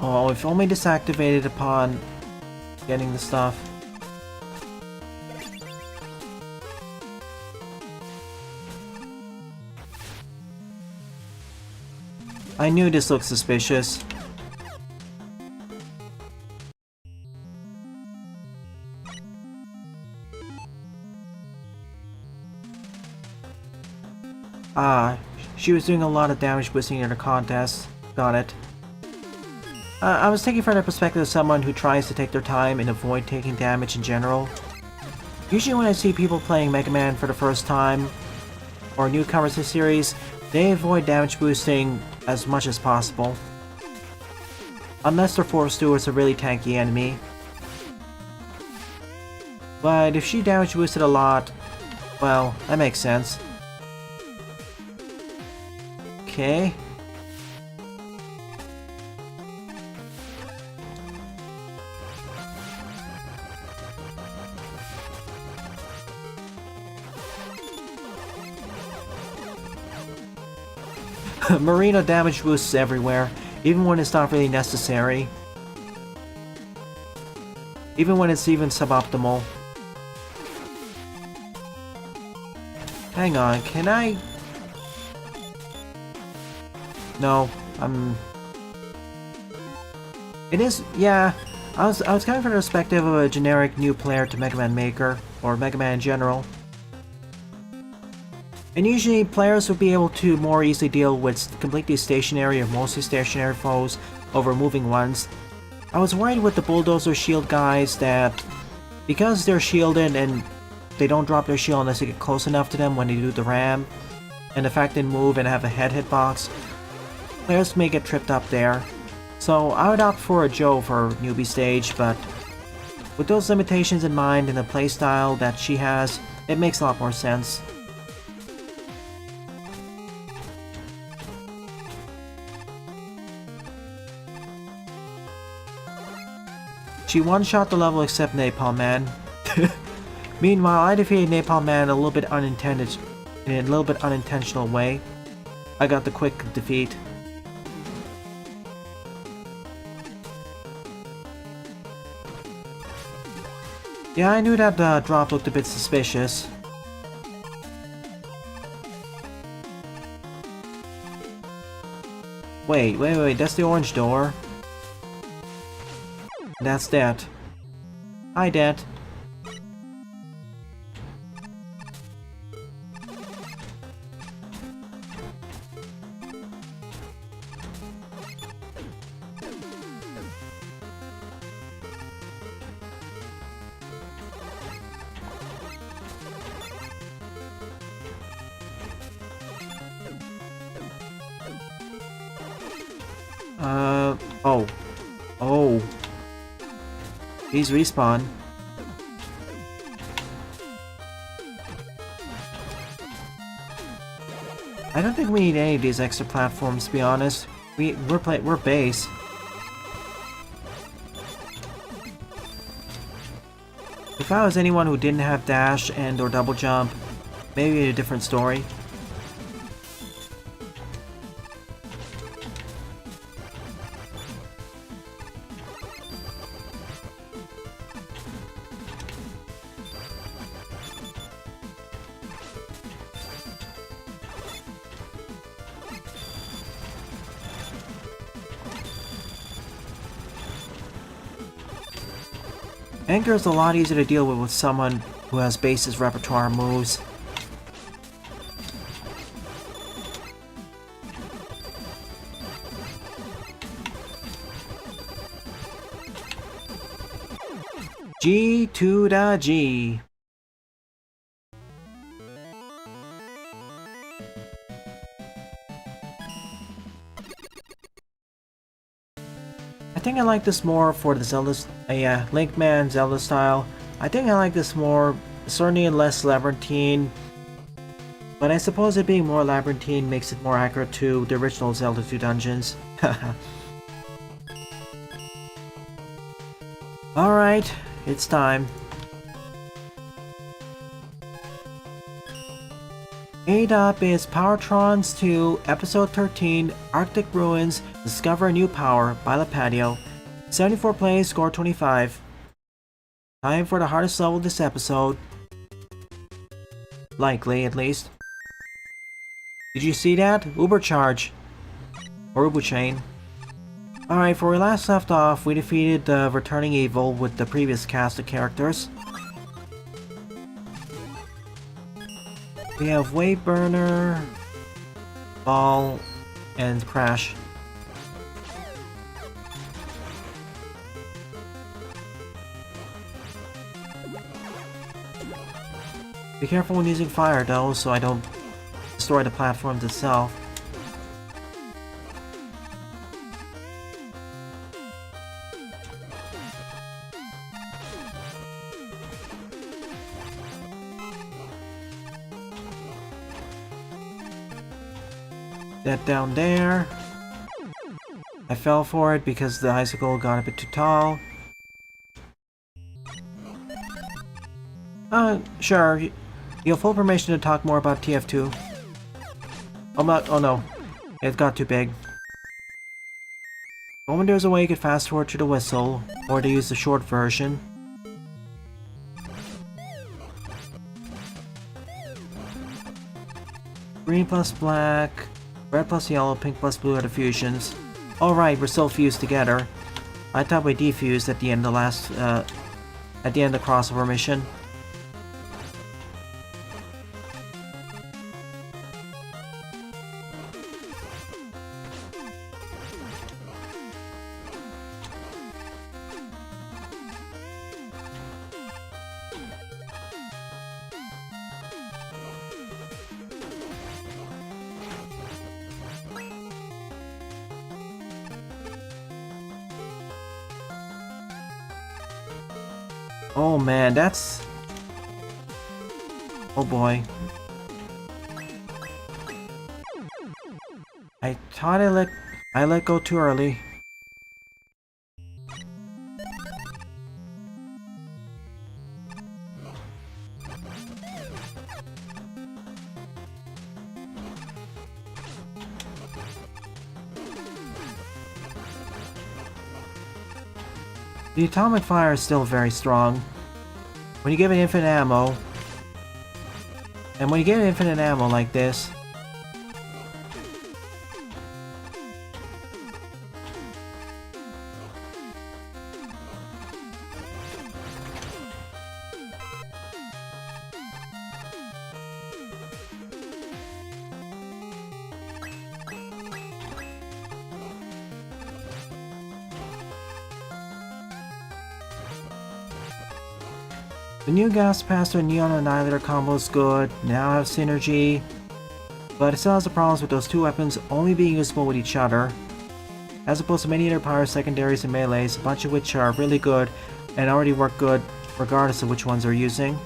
Oh, if only disactivated upon getting the stuff. I knew this looked suspicious. Ah, she was doing a lot of damage boosting in her contest. Got it. I was taking from the perspective of someone who tries to take their time and avoid taking damage in general. Usually when I see people playing Mega Man for the first time, or newcomers to the series, they avoid damage boosting as much as possible. Unless they're forced to, it's a really tanky enemy. But if she damage boosted a lot, well, that makes sense. Okay. Marina damage boosts everywhere, even when it's not really necessary. Even when it's even suboptimal. Hang on, can I... No, It is, yeah. I was kind of from the perspective of a generic new player to Mega Man Maker, or Mega Man in general. And usually players would be able to more easily deal with completely stationary or mostly stationary foes over moving ones. I was worried with the bulldozer shield guys that because they're shielded and they don't drop their shield unless you get close enough to them when they do the ram, and the fact they move and have a head hitbox, players may get tripped up there. So I would opt for a Joe for newbie stage, but with those limitations in mind and the playstyle that she has, it makes a lot more sense. She one-shot the level except Napalm Man. Meanwhile, I defeated Napalm Man in a little bit unintentional way. I got the quick defeat. Yeah, I knew that drop looked a bit suspicious. Wait, that's the orange door. That's that. Hi, Dad. Oh. Please respawn. I don't think we need any of these extra platforms, to be honest. We're base. If I was anyone who didn't have dash and or double jump, maybe a different story. Anger is a lot easier to deal with someone who has basis repertoire moves. G to the G. I think I like this more for the Zelda, Linkman Zelda style. I think I like this more, certainly less labyrinthine. But I suppose it being more labyrinthine makes it more accurate to the original Zelda 2 dungeons. Alright, it's time. ADOP is Powertrons 2, Episode 13, Arctic Ruins, Discover a New Power by Lapadio. 74 plays, score 25. Time for the hardest level this episode. Likely, at least. Did you see that? Uber Charge. Or Uber Chain. Alright, for where we last left off, we defeated the returning evil with the previous cast of characters. We have Wave Burner, Ball, and Crash. Be careful when using fire though, so I don't destroy the platforms itself. That down there. I fell for it because the icicle got a bit too tall. Sure. You have full permission to talk more about TF2. Oh no. It got too big. When there's a way you could fast forward to the whistle, or to use the short version. Green plus black. Red plus yellow, pink plus blue are the fusions. Alright, we're still fused together. I thought we defused at the end of the crossover mission. Oh man, that's... Oh boy. I thought I let go too early. The atomic fire is still very strong. When you give it infinite ammo, and when you get infinite ammo like this, the new Gas Pastor Neon Annihilator combo is good, now have synergy, but it still has the problems with those two weapons only being usable with each other, as opposed to many other power secondaries and melees, a bunch of which are really good and already work good regardless of which ones they're using.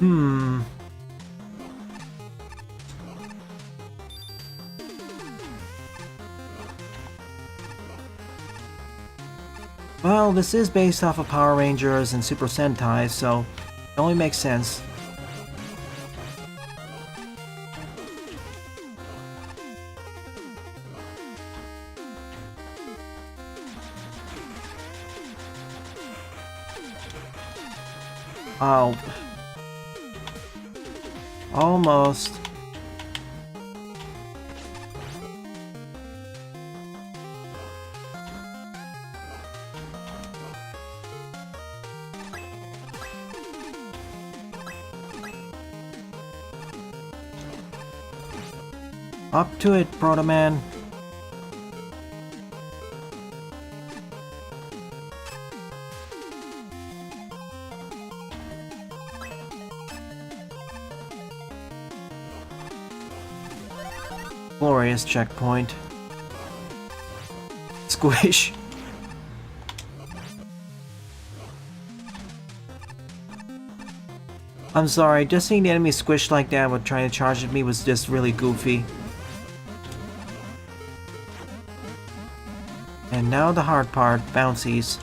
Hmm. Well, this is based off of Power Rangers and Super Sentai, so it only makes sense. Oh. Almost. Up to it, Proto Man. Glorious checkpoint. Squish. I'm sorry, just seeing the enemy squish like that when trying to charge at me was just really goofy. And now the hard part, bouncies.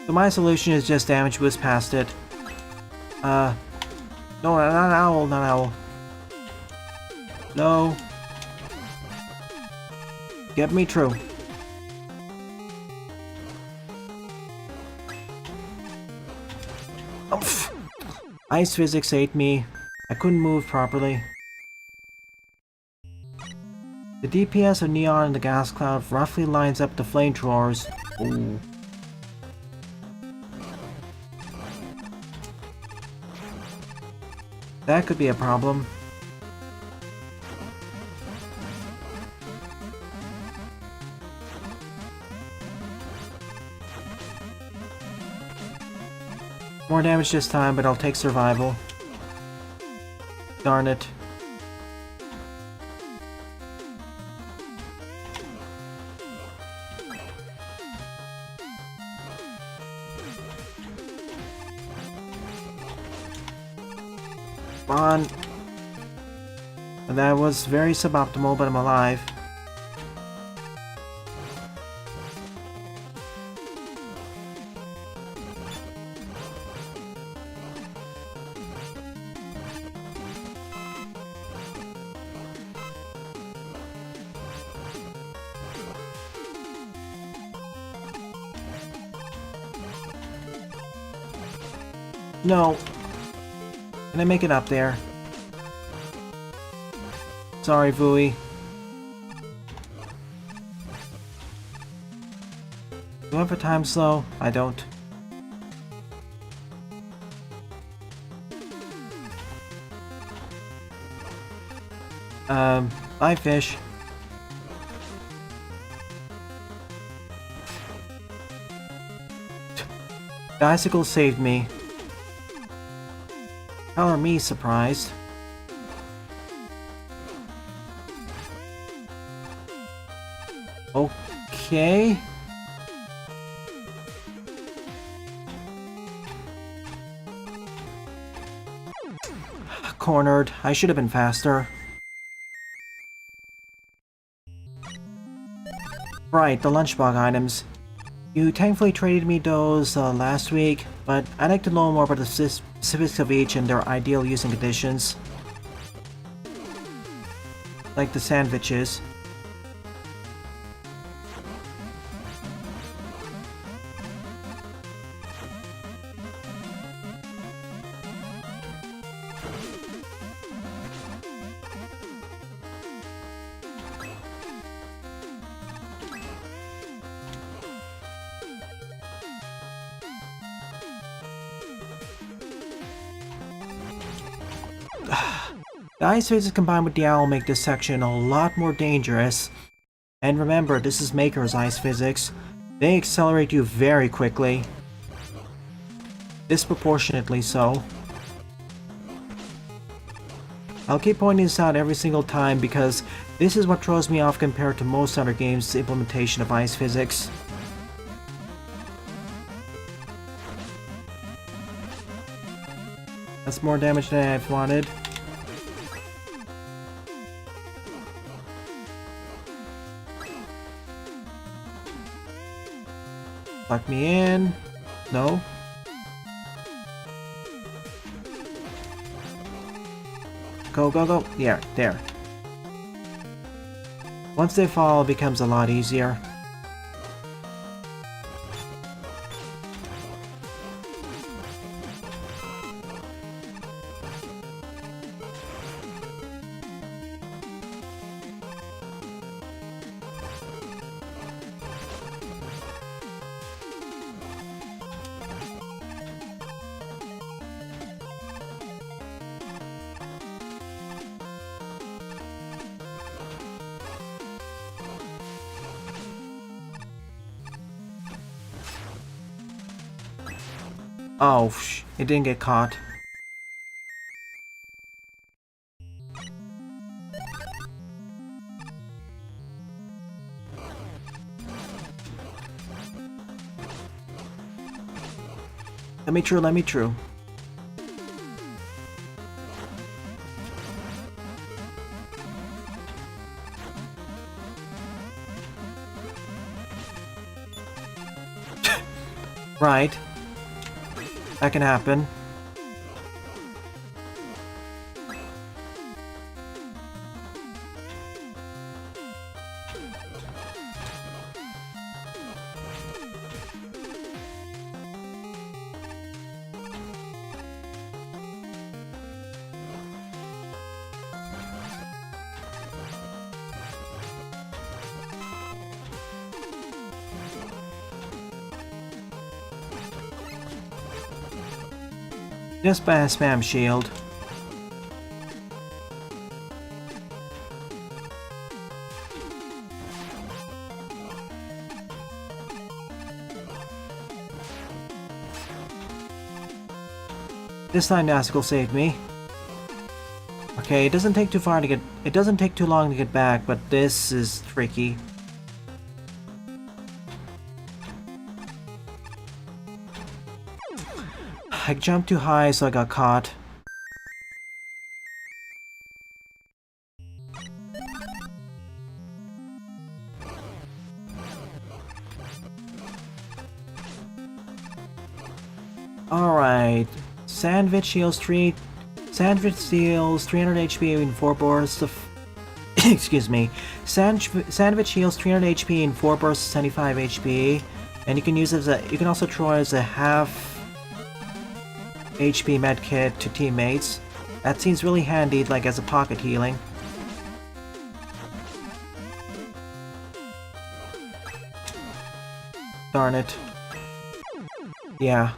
So my solution is just damage boost past it. No, not owl, not owl. No. Get me through. Oh, ice physics ate me. I couldn't move properly. The DPS of Neon and the gas cloud roughly lines up the flamethrowers. Ooh. That could be a problem. More damage this time, but I'll take survival. Darn it. Come on. That was very suboptimal, but I'm alive. No. Can I make it up there? Sorry, Vui. Do I have a time slow? I don't. Bye, fish. The icicle saved me. How are me surprised? Okay. Cornered. I should have been faster. Right, the lunchbox items. You thankfully traded me those last week, but I'd like to know more about the specifics of each and their ideal using conditions. Like the sandwiches. The ice phases combined with the owl make this section a lot more dangerous. And remember, this is Maker's ice physics. They accelerate you very quickly. Disproportionately so. I'll keep pointing this out every single time because this is what throws me off compared to most other games' implementation of ice physics. That's more damage than I've wanted. Lock me in. No. Go, go, go. Yeah, there. Once they fall, it becomes a lot easier. Oh, it didn't get caught. Let me through, let me through. Right. That can happen. Just by a spam shield. This time Nastical saved me. Okay, it doesn't take too long to get back, but this is tricky. I jumped too high, so I got caught. Alright. Sandwich deals 300 HP in 4 bursts of excuse me. Sandwich heals 300 HP in 4 bursts of 75 HP. And you can use it as you can also throw it as a half HP medkit to teammates. That seems really handy, like as a pocket healing. Darn it. Yeah.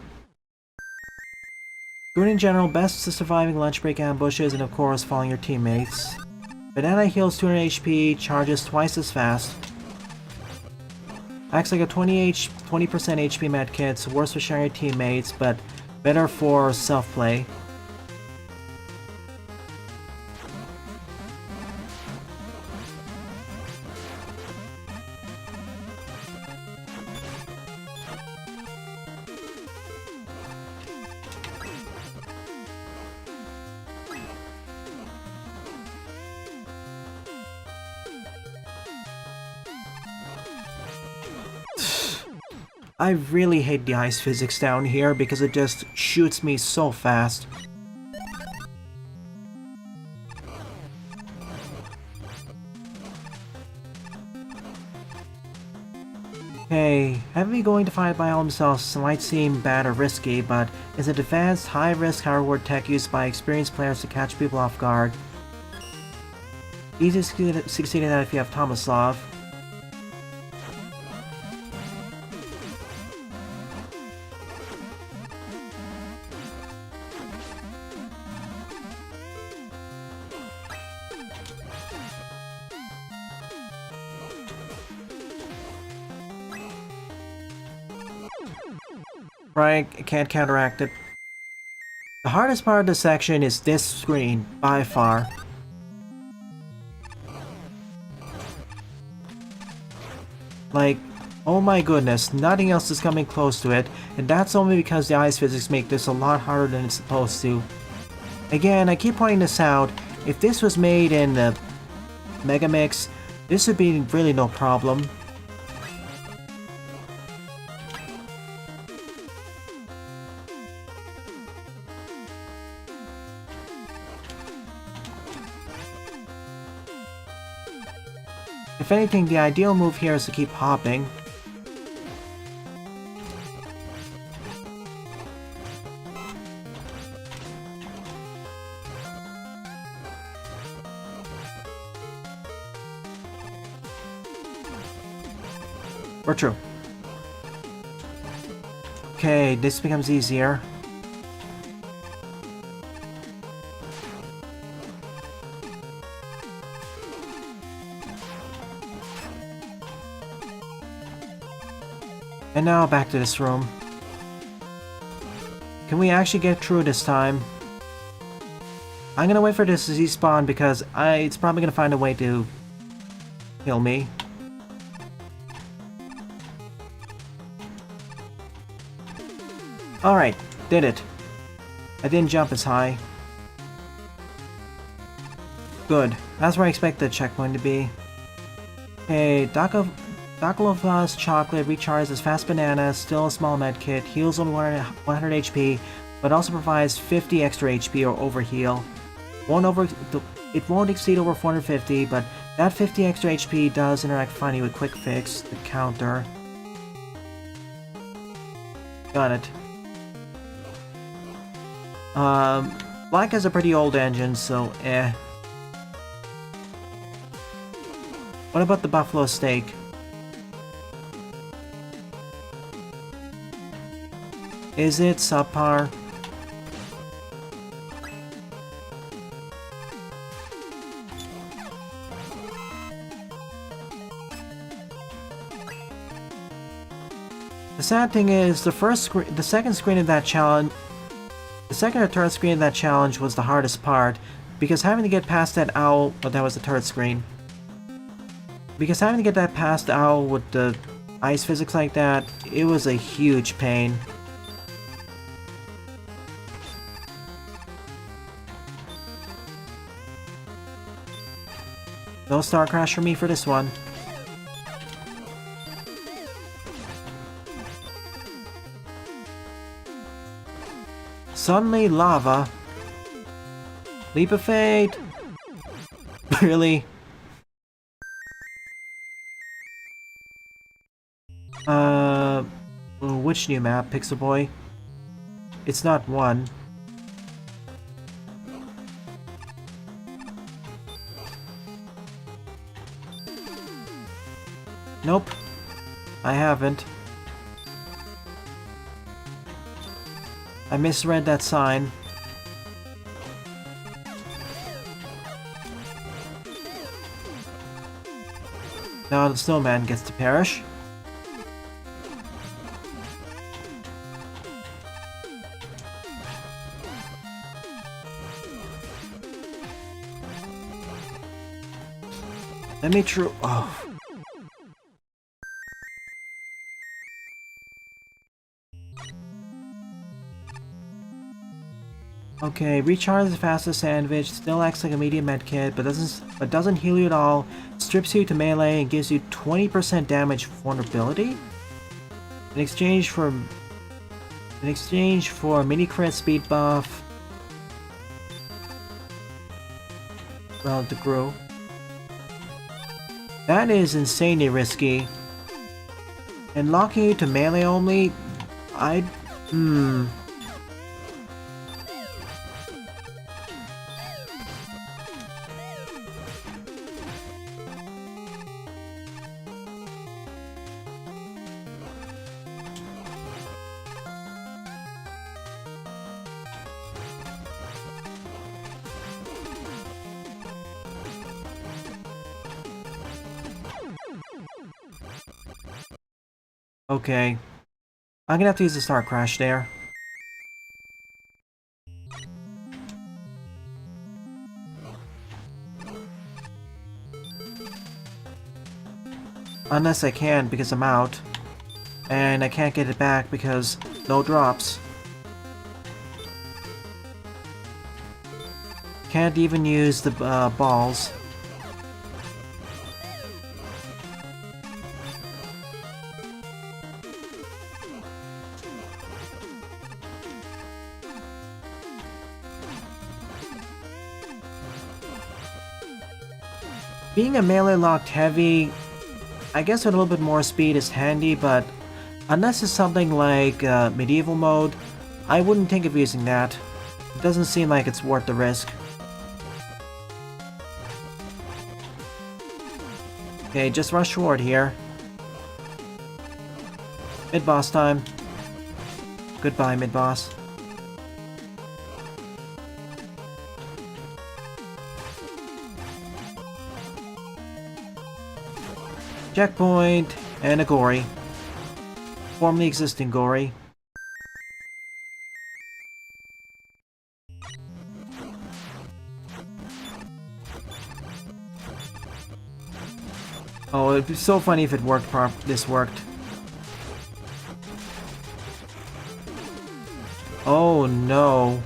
Good in general, best to surviving lunch break ambushes and of course following your teammates. Banana heals 200 HP, charges twice as fast. Acts like a 20% HP medkit, worse for sharing your teammates, but better for self-play. I really hate the ice physics down here because it just shoots me so fast. Okay, Heavy going to fight by himself might seem bad or risky, but is an advanced, high-risk, high-reward tech used by experienced players to catch people off guard. Easy to succeed in that if you have Tomislav. Right, can't counteract it. The hardest part of the section is this screen, by far. Like, oh my goodness, nothing else is coming close to it, and that's only because the ice physics make this a lot harder than it's supposed to. Again, I keep pointing this out, if this was made in Mega Mix, this would be really no problem. If anything, the ideal move here is to keep hopping. We're true. Okay, this becomes easier. And now back to this room. Can we actually get through this time? I'm gonna wait for this to despawn because it's probably gonna find a way to kill me. Alright, did it. I didn't jump as high. Good. That's where I expect the checkpoint to be. Okay, Dakalova's chocolate recharges as fast banana, still a small medkit, heals only 100 HP, but also provides 50 extra HP or overheal. It won't exceed over 450, but that 50 extra HP does interact funny with Quick Fix, the counter. Got it. Black has a pretty old engine, so eh. What about the buffalo steak? Is it subpar? The sad thing is, the second screen of that challenge, the second or third screen of that challenge was the hardest part, because having to get past that owl, well, that was the third screen. Because having to get that past the owl with the ice physics like that, it was a huge pain. No Star Crash for me for this one. Suddenly lava. Leap of fate. Really? Which new map, Pixel Boy? It's not one. Nope. I haven't. I misread that sign. Now the snowman gets to perish. Let me try. Oh. Okay, recharge as fast as sandwich, still acts like a medium medkit, but doesn't heal you at all, strips you to melee and gives you 20% damage vulnerability? In exchange for mini crit speed buff. Well, to grow. That is insanely risky. And locking you to melee only, Okay. I'm gonna have to use the Star Crash there. Unless I can, because I'm out. And I can't get it back because no drops. Can't even use the balls. Being a melee locked heavy, I guess with a little bit more speed is handy, but unless it's something like medieval mode, I wouldn't think of using that. It doesn't seem like it's worth the risk. Okay, just rush forward here. Mid-boss time. Goodbye, mid-boss. Checkpoint, and a Gory. Formerly existing Gory. Oh, it'd be so funny if it worked this worked. Oh no.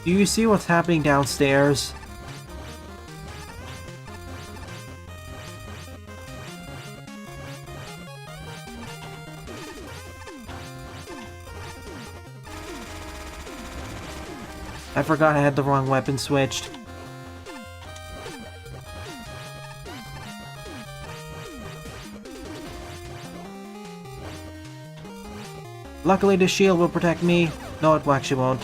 Do you see what's happening downstairs? I forgot I had the wrong weapon switched. Luckily the shield will protect me. No, it actually won't.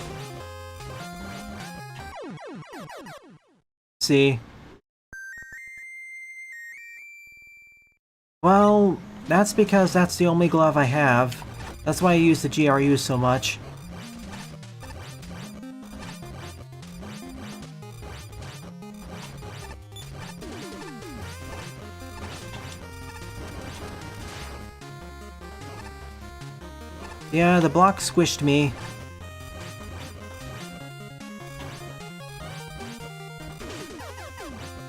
See. Well, that's because that's the only glove I have. That's why I use the GRU so much. Yeah, the block squished me.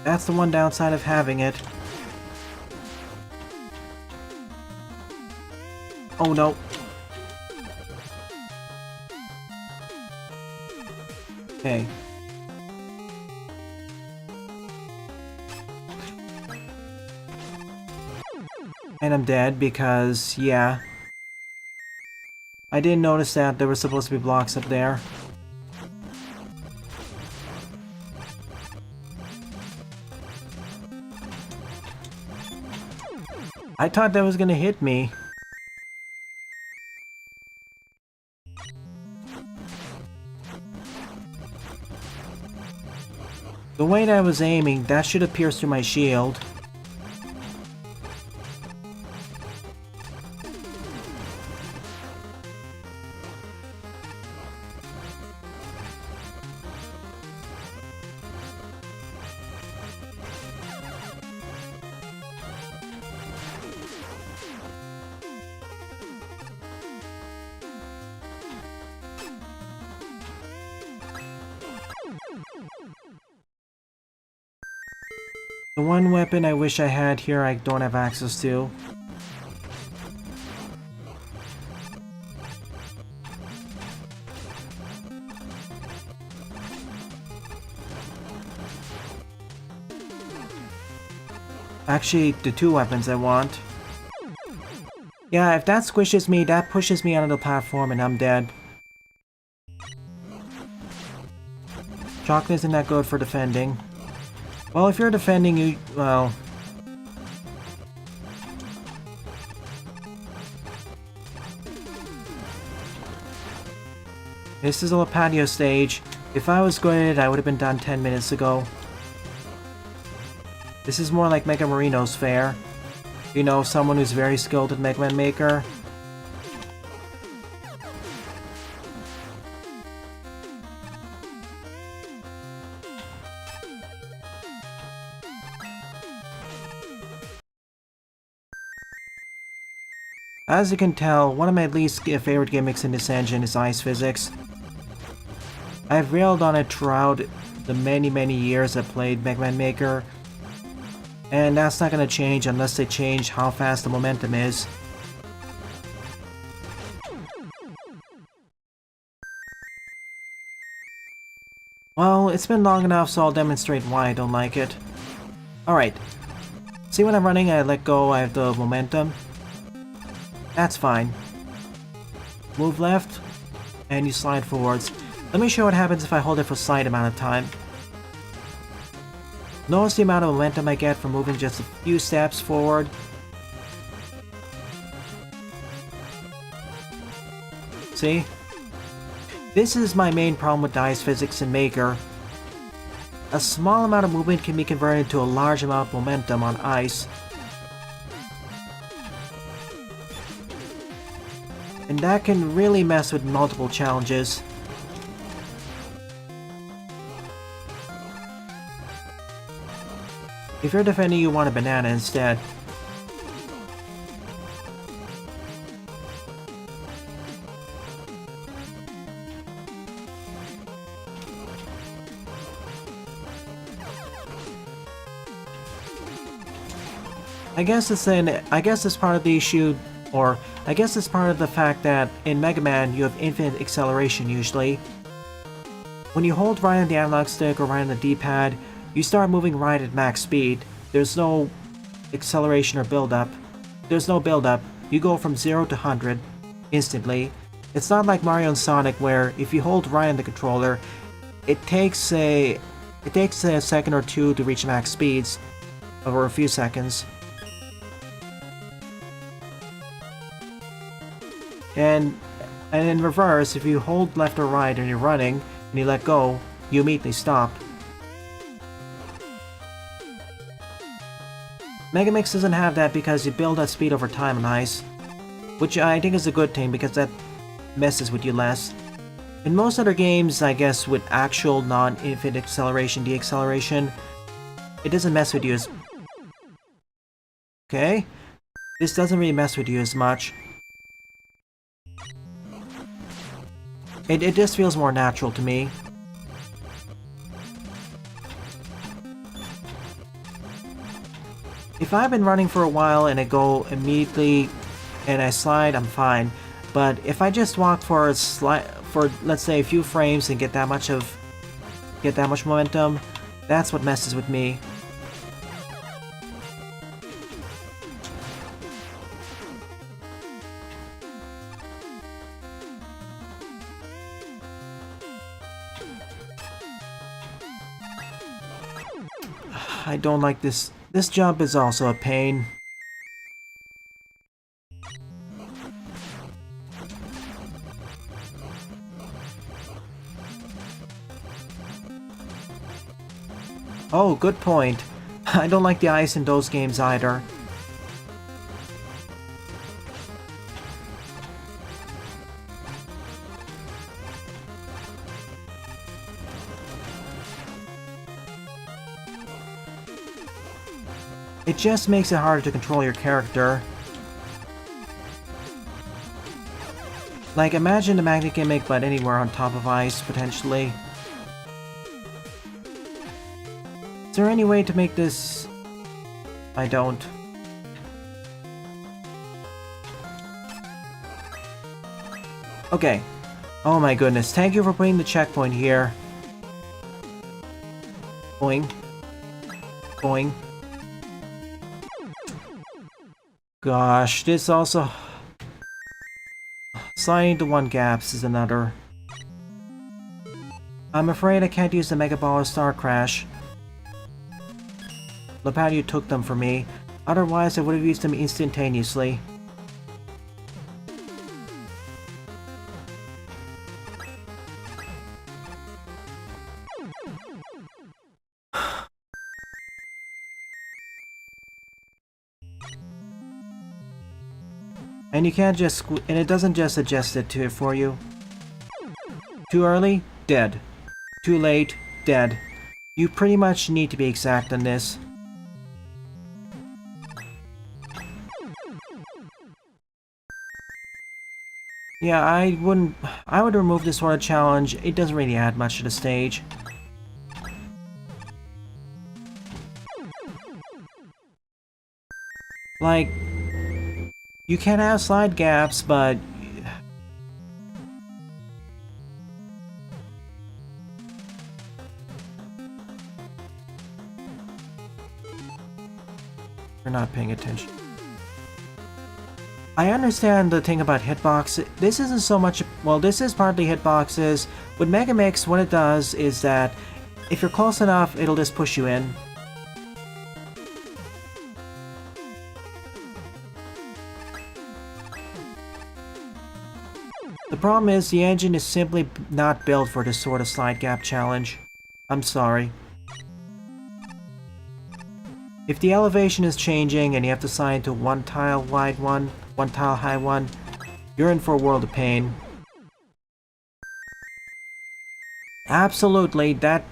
That's the one downside of having it. Oh no. Okay. And I'm dead because, yeah. I didn't notice that there were supposed to be blocks up there. I thought that was gonna hit me. The way that I was aiming, that should have pierced through my shield. The one weapon I wish I had here I don't have access to. Actually, the two weapons I want. Yeah, if that squishes me, that pushes me onto the platform and I'm dead. Chocolate isn't that good for defending. Well, if you're defending, you... well... This is a patio stage. If I was good at it, I would have been done 10 minutes ago. This is more like Mega Marino's fare. You know, someone who's very skilled at Mega Man Maker. As you can tell, one of my least favorite gimmicks in this engine is ice physics. I've railed on it throughout the many years I played Mega Man Maker. And that's not gonna change unless they change how fast the momentum is. Well, it's been long enough, so I'll demonstrate why I don't like it. Alright. See, when I'm running, I let go, I have the momentum. That's fine. Move left, and you slide forwards. Let me show what happens if I hold it for a slight amount of time. Notice the amount of momentum I get from moving just a few steps forward. See? This is my main problem with dice physics in Maker. A small amount of movement can be converted into a large amount of momentum on ice. And that can really mess with multiple challenges. If you're defending, you want a banana instead. I guess it's part of the issue, or I guess it's part of the fact that in Mega Man you have infinite acceleration usually. When you hold right on the analog stick or right on the D-pad, you start moving right at max speed. There's no acceleration or build-up. There's no build-up. You go from 0 to 100 instantly. It's not like Mario and Sonic where if you hold right on the controller, it takes a second or two to reach max speeds, or a few seconds. And in reverse, if you hold left or right and you're running, and you let go, you immediately stop. Megamix doesn't have that because you build that speed over time on ice, which I think is a good thing because that messes with you less. In most other games, I guess with actual non-infinite acceleration, deceleration, it doesn't mess with you as... Okay? This doesn't really mess with you as much. It just feels more natural to me. If I've been running for a while and I go immediately and I slide, I'm fine. But if I just walk for let's say a few frames and get that much momentum, that's what messes with me. I don't like this. This jump is also a pain. Oh, good point. I don't like the ice in those games either. It just makes it harder to control your character. Like, imagine the magnet gimmick, but anywhere on top of ice, potentially. Is there any way to make this... I don't. Okay. Oh my goodness, thank you for putting the checkpoint here. Boing. Boing. Gosh, this also... Sliding into one gaps is another. I'm afraid I can't use the Mega Ball or Star Crash. Lepadio took them from me. Otherwise, I would have used them instantaneously. And you can't just and it doesn't just adjust it to it for you. Too early? Dead. Too late? Dead. You pretty much need to be exact on this. Yeah, I would remove this sort of challenge. It doesn't really add much to the stage. Like, you can have slide gaps, but... You're not paying attention. I understand the thing about hitbox. This isn't so much... Well, this is partly hitboxes. With Mega Mix, what it does is that if you're close enough, it'll just push you in. The problem is the engine is simply not built for this sort of slide gap challenge. I'm sorry. If the elevation is changing and you have to slide into one tile wide one, one tile high one, you're in for a world of pain. Absolutely, that...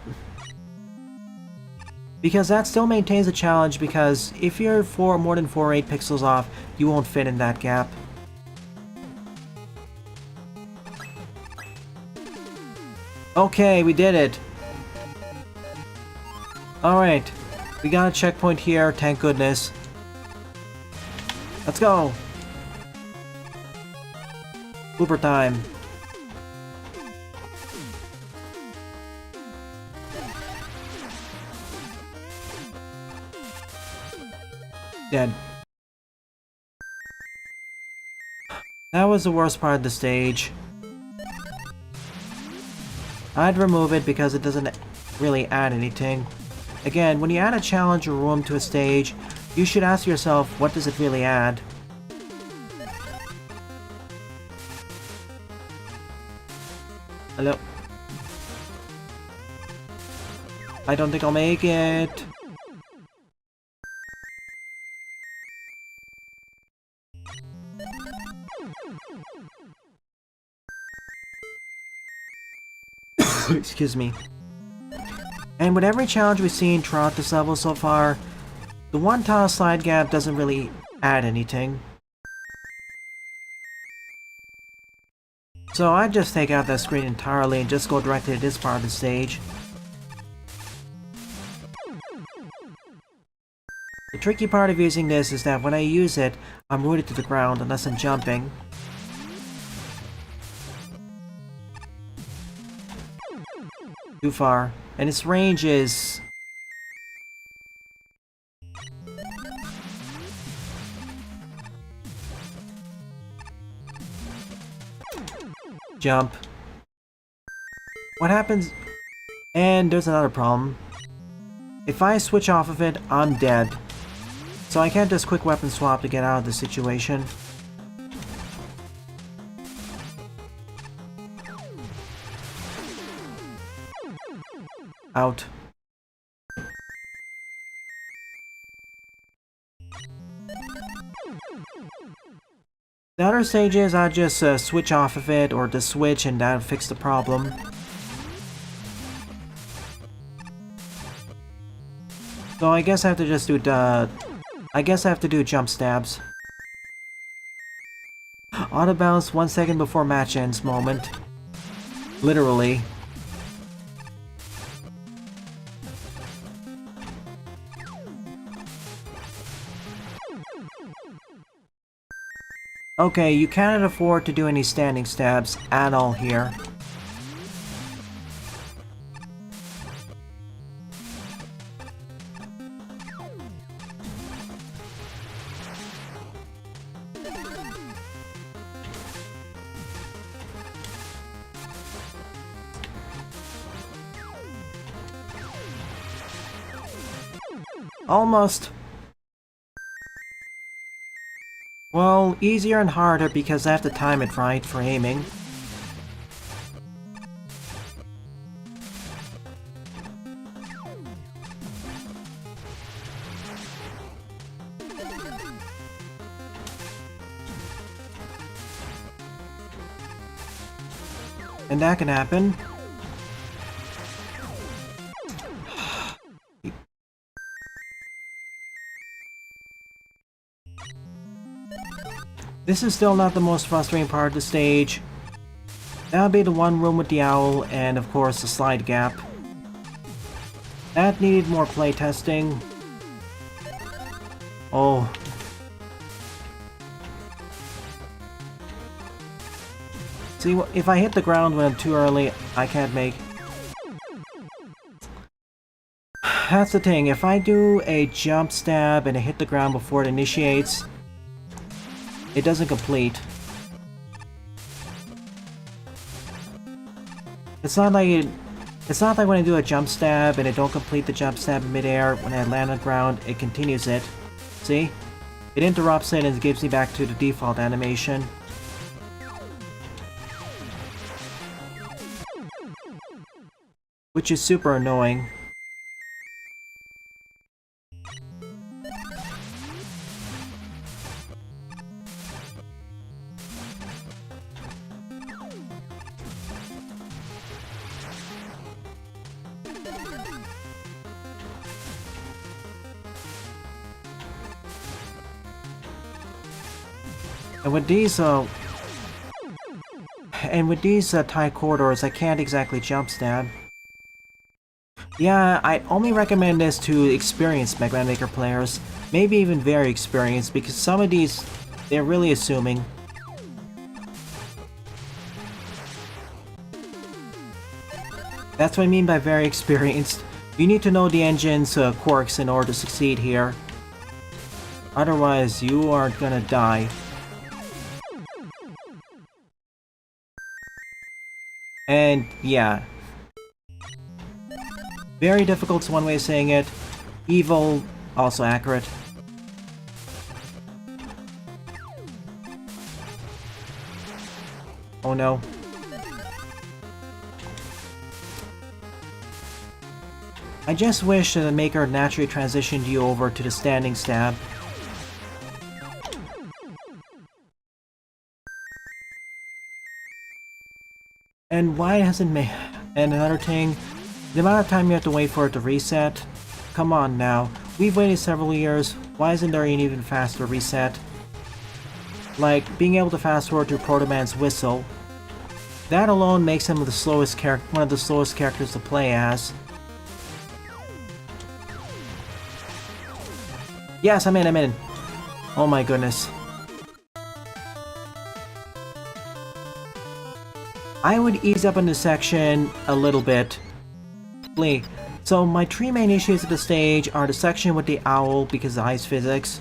Because that still maintains the challenge, because if you're more than 4 or 8 pixels off, you won't fit in that gap. Okay, we did it! Alright, we got a checkpoint here, thank goodness. Let's go! Uber time. Dead. That was the worst part of the stage. I'd remove it because it doesn't really add anything. Again, when you add a challenge or room to a stage, you should ask yourself, what does it really add? Hello? I don't think I'll make it. Excuse me. And with every challenge we've seen throughout this level so far, the one tile slide gap doesn't really add anything. So I'd just take out that screen entirely and just go directly to this part of the stage. The tricky part of using this is that when I use it, I'm rooted to the ground unless I'm jumping. Too far. And its range is... Jump. What happens... And there's another problem. If I switch off of it, I'm dead. So I can't just quick weapon swap to get out of the situation. Out. The other stages, I just switch off of it, or just switch, and that'll fix the problem. So I guess I have to just do I guess I have to do jump stabs. Auto bounce 1 second before match ends moment. Literally. Okay, you cannot afford to do any standing stabs at all here. Almost. Well, easier and harder because I have to time it right for aiming. And that can happen. This is still not the most frustrating part of the stage. That'll be the one room with the owl, and of course the slide gap. That needed more playtesting. Oh. See, if I hit the ground when I'm too early, I can't make... That's the thing, if I do a jump stab and I hit the ground before it initiates, it doesn't complete. It's not like when I do a jump stab and I don't complete the jump stab in midair, when I land on the ground, it continues it. See? It interrupts it and gives me back to the default animation. Which is super annoying. And with these tight corridors, I can't exactly jump stab. Yeah, I only recommend this to experienced Mega Man Maker players, maybe even very experienced, because some of these, they're really assuming. That's what I mean by very experienced. You need to know the engine's quirks in order to succeed here. Otherwise, you are gonna die. And yeah. Very difficult is one way of saying it. Evil, also accurate. Oh no. I just wish that the Maker naturally transitioned you over to the standing stab. And why hasn't made... And another thing, the amount of time you have to wait for it to reset. Come on now, we've waited several years, why isn't there an even faster reset? Like, being able to fast forward to Proto Man's whistle. That alone makes him one of the slowest characters to play as. Yes, I'm in. Oh my goodness. I would ease up on this section a little bit. So my three main issues of the stage are the section with the owl because of ice physics,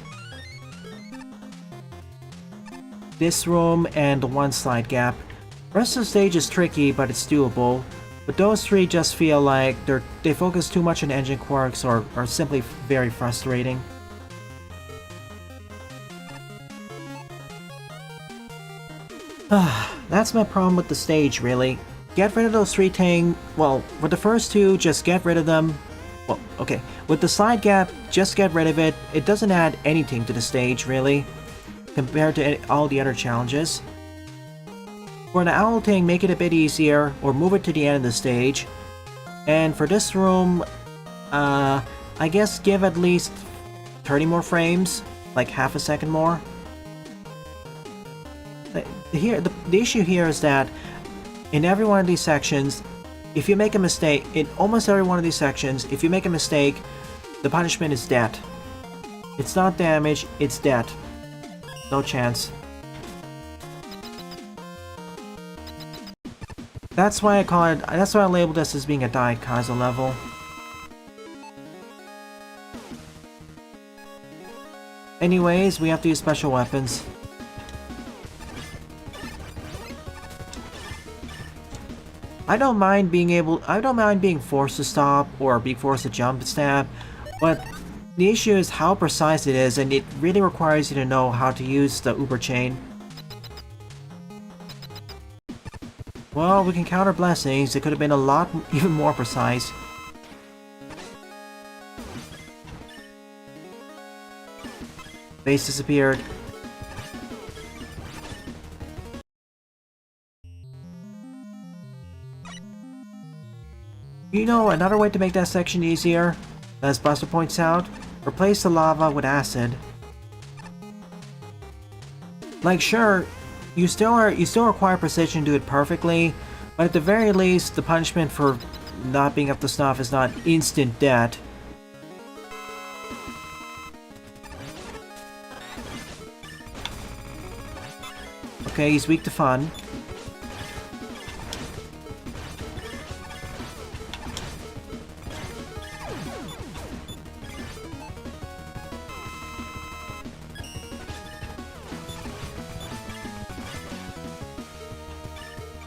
this room, and the one slide gap. The rest of the stage is tricky, but it's doable. But those three just feel like they focus too much on engine quirks or are simply very frustrating. That's my problem with the stage, really. Get rid of those three things. Well, with the first two, just get rid of them. Well, okay. With the slide gap, just get rid of it. It doesn't add anything to the stage, really, compared to all the other challenges. For the owl thing, make it a bit easier, or move it to the end of the stage. And for this room, I guess give at least 30 more frames, like half a second more. The issue here is that in every one of these sections, if you make a mistake, in almost every one of these sections, if you make a mistake, the punishment is death. It's not damage, it's death. No chance. That's why I labeled this as being a Diet Kaiser level. Anyways, we have to use special weapons. I don't mind being forced to stop or being forced to jump stab, but the issue is how precise it is, and it really requires you to know how to use the Uber chain. Well, we can count our blessings. It could have been a lot even more precise. Base disappeared. You know, another way to make that section easier, as Buster points out, replace the lava with acid. Like, sure, you still require precision to do it perfectly, but at the very least, the punishment for not being up to snuff is not instant death. Okay, he's weak to fun.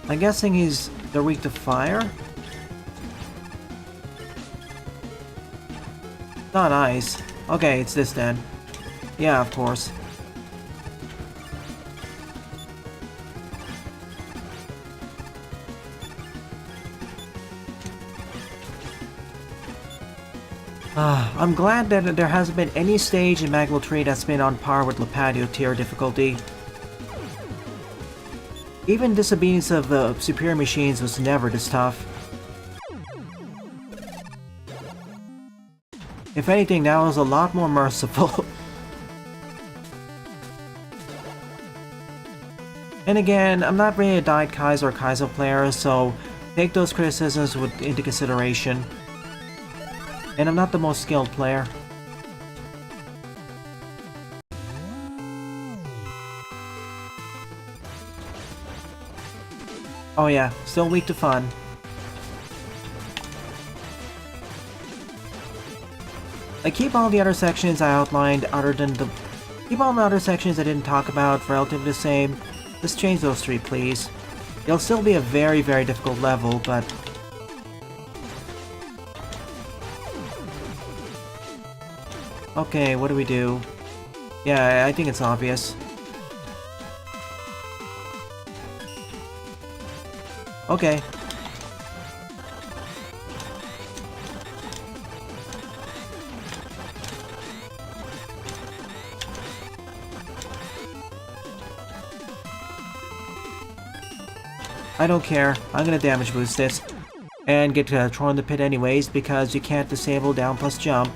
I'm guessing they're weak to fire? Not ice. Okay, it's this then. Yeah, of course. I'm glad that there hasn't been any stage in Magma 3 that's been on par with Lepadio tier difficulty. Even Disobedience of the Superior Machines was never this tough. If anything, that was a lot more merciful. And again, I'm not really a Diet Kaiser or Kaiser player, so take those criticisms into consideration. And I'm not the most skilled player. Oh yeah, still weak to fun. I keep all the other sections I outlined keep all the other sections I didn't talk about relatively the same. Just change those 3, please. It'll still be a very, very difficult level, but... Okay, what do we do? Yeah, I think it's obvious. Okay. I don't care. I'm gonna damage boost this. And get thrown in the pit anyways, because you can't disable down plus jump.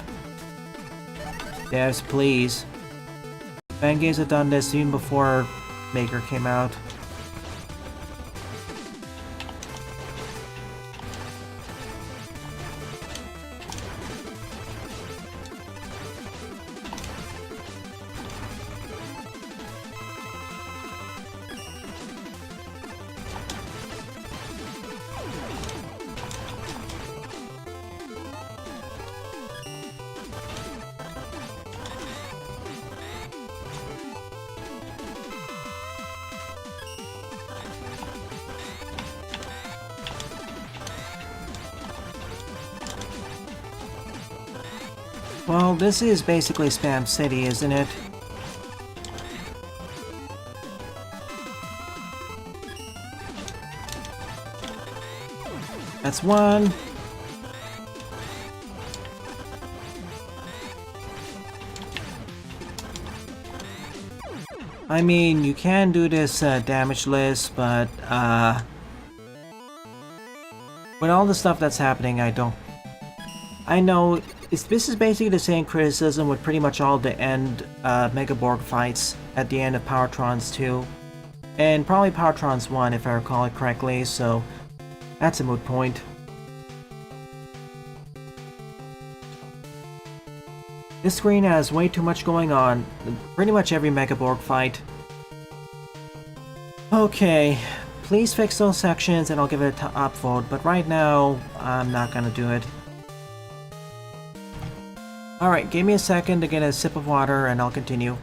Devs, please. Fan games have done this even before Maker came out. Well, this is basically Spam City, isn't it? That's one. I mean, you can do this damage list, but with all the stuff that's happening, I know this is basically the same criticism with pretty much all the end Megaborg fights at the end of Powertrons 2. And probably Powertrons 1 if I recall it correctly, so that's a moot point. This screen has way too much going on, pretty much every Megaborg fight. Okay, please fix those sections and I'll give it a top vote, but right now, I'm not gonna do it. Alright, give me a second to get a sip of water and I'll continue.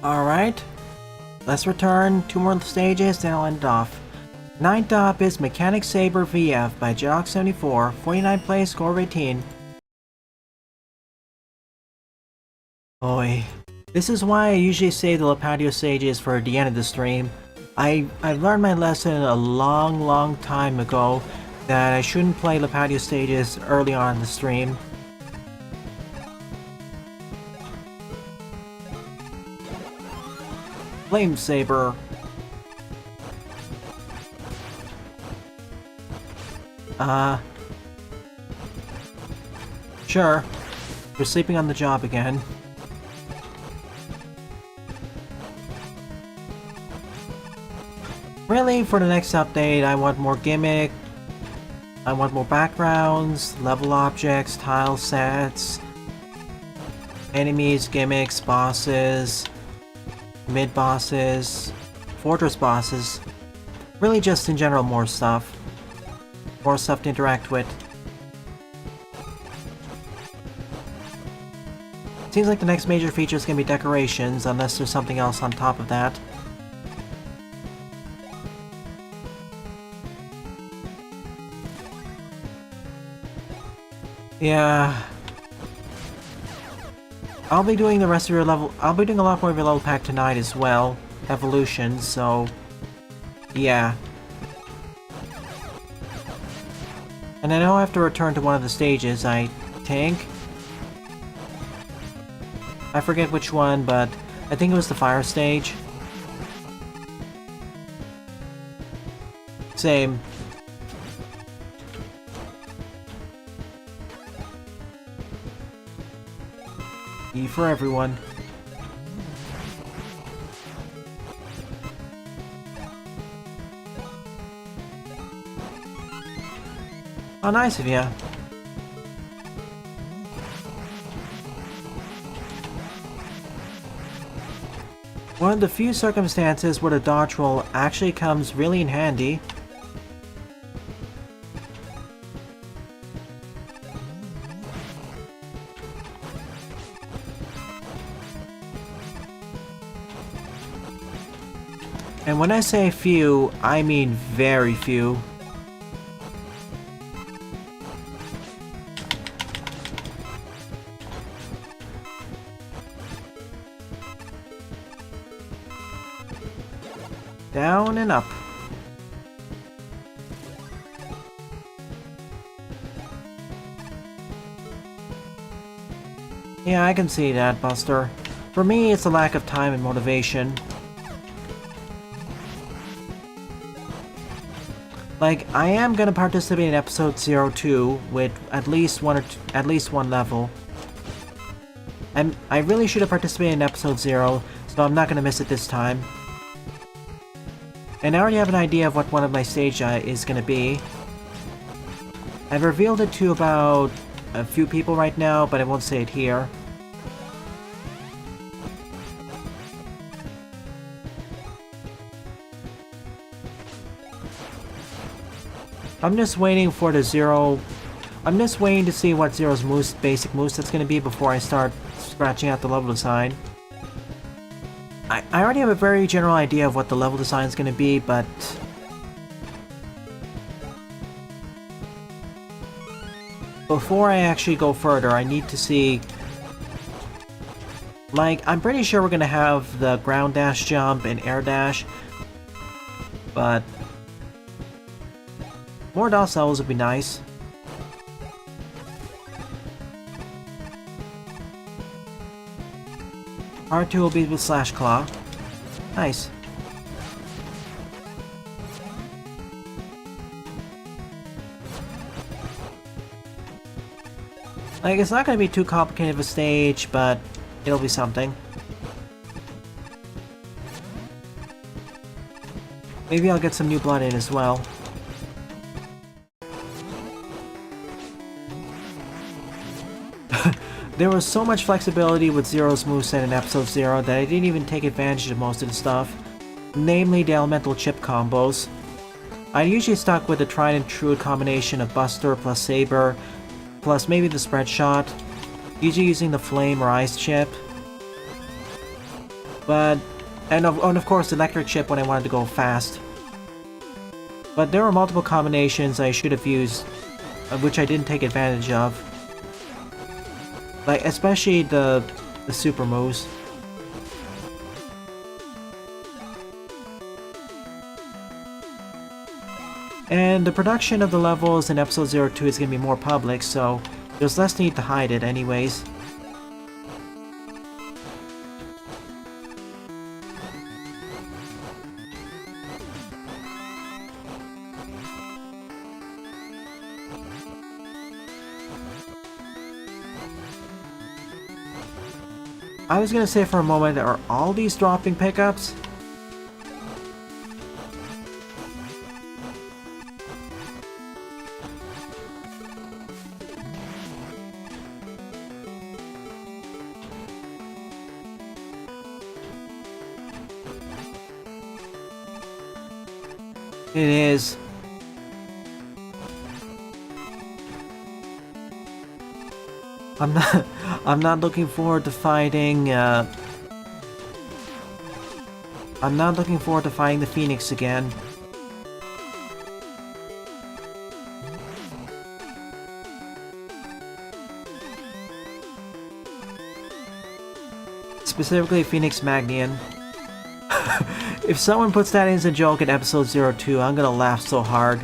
Alright, let's return. 2 more stages, then I'll end it off. 9th up is Mechanic Saber VF by Jock74, 49 play, score of 18. Boy, this is why I usually save the La Patio stages for the end of the stream. I learned my lesson a long time ago that I shouldn't play La Patio stages early on in the stream. Flame Saber. Sure. You're sleeping on the job again. Really, for the next update, I want more gimmick. I want more backgrounds, level objects, tile sets, enemies, gimmicks, bosses, mid-bosses, fortress bosses. Really just in general more stuff. More stuff to interact with. Seems like the next major feature is going to be decorations, unless there's something else on top of that. Yeah. I'll be doing the rest of your level. I'll be doing a lot more of your level pack tonight as well. Evolutions, so. Yeah. And I know I have to return to one of the stages, I think. I forget which one, but I think it was the fire stage. Same. E for everyone. How nice of you. One of the few circumstances where the dodge roll actually comes really in handy. And when I say few, I mean very few. Down and up. Yeah, I can see that, Buster. For me, it's a lack of time and motivation. Like, I am gonna participate in episode 02 with at least one level. And I really should have participated in episode 0, so I'm not gonna miss it this time. And I already have an idea of what one of my stage is gonna be. I've revealed it to about a few people right now, but I won't say it here. I'm just waiting for the Zero. I'm just waiting to see what Zero's basic moveset's gonna be before I start scratching out the level design. I already have a very general idea of what the level design is gonna be, but before I actually go further, I need to see. Like, I'm pretty sure we're gonna have the ground dash jump and air dash, but more DOS levels would be nice. Part 2 will be with Slash Claw. Nice. Like, it's not gonna be too complicated of a stage, but it'll be something. Maybe I'll get some new blood in as well. There was so much flexibility with Zero's moveset in Episode 0 that I didn't even take advantage of most of the stuff, namely the elemental chip combos. I usually stuck with the tried and true combination of Buster plus Saber, plus maybe the spread shot, usually using the flame or ice chip. But, and of course the electric ship when I wanted to go fast. But there were multiple combinations I should have used, which I didn't take advantage of. Like, especially the super moves. And the production of the levels in episode 02 is going to be more public, so there's less need to hide it anyways. I was going to say for a moment, are all these dropping pickups? It is. I'm not looking forward to fighting, I'm not looking forward to fighting the Phoenix again. Specifically Phoenix Magnian. If someone puts that in as a joke in episode 02, I'm gonna laugh so hard.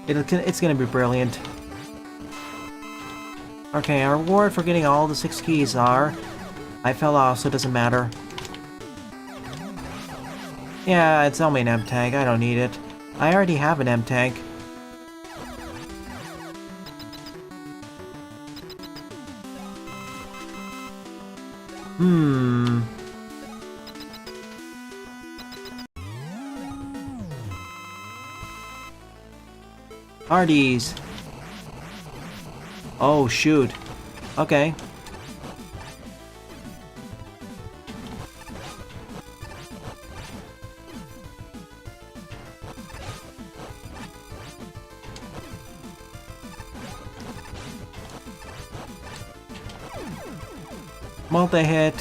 It's gonna be brilliant. Okay, our reward for getting all the 6 keys are... I fell off, so it doesn't matter. Yeah, it's only an M-Tank, I don't need it. I already have an M-Tank. Hardee's. Oh, shoot. Okay. Multi-hit.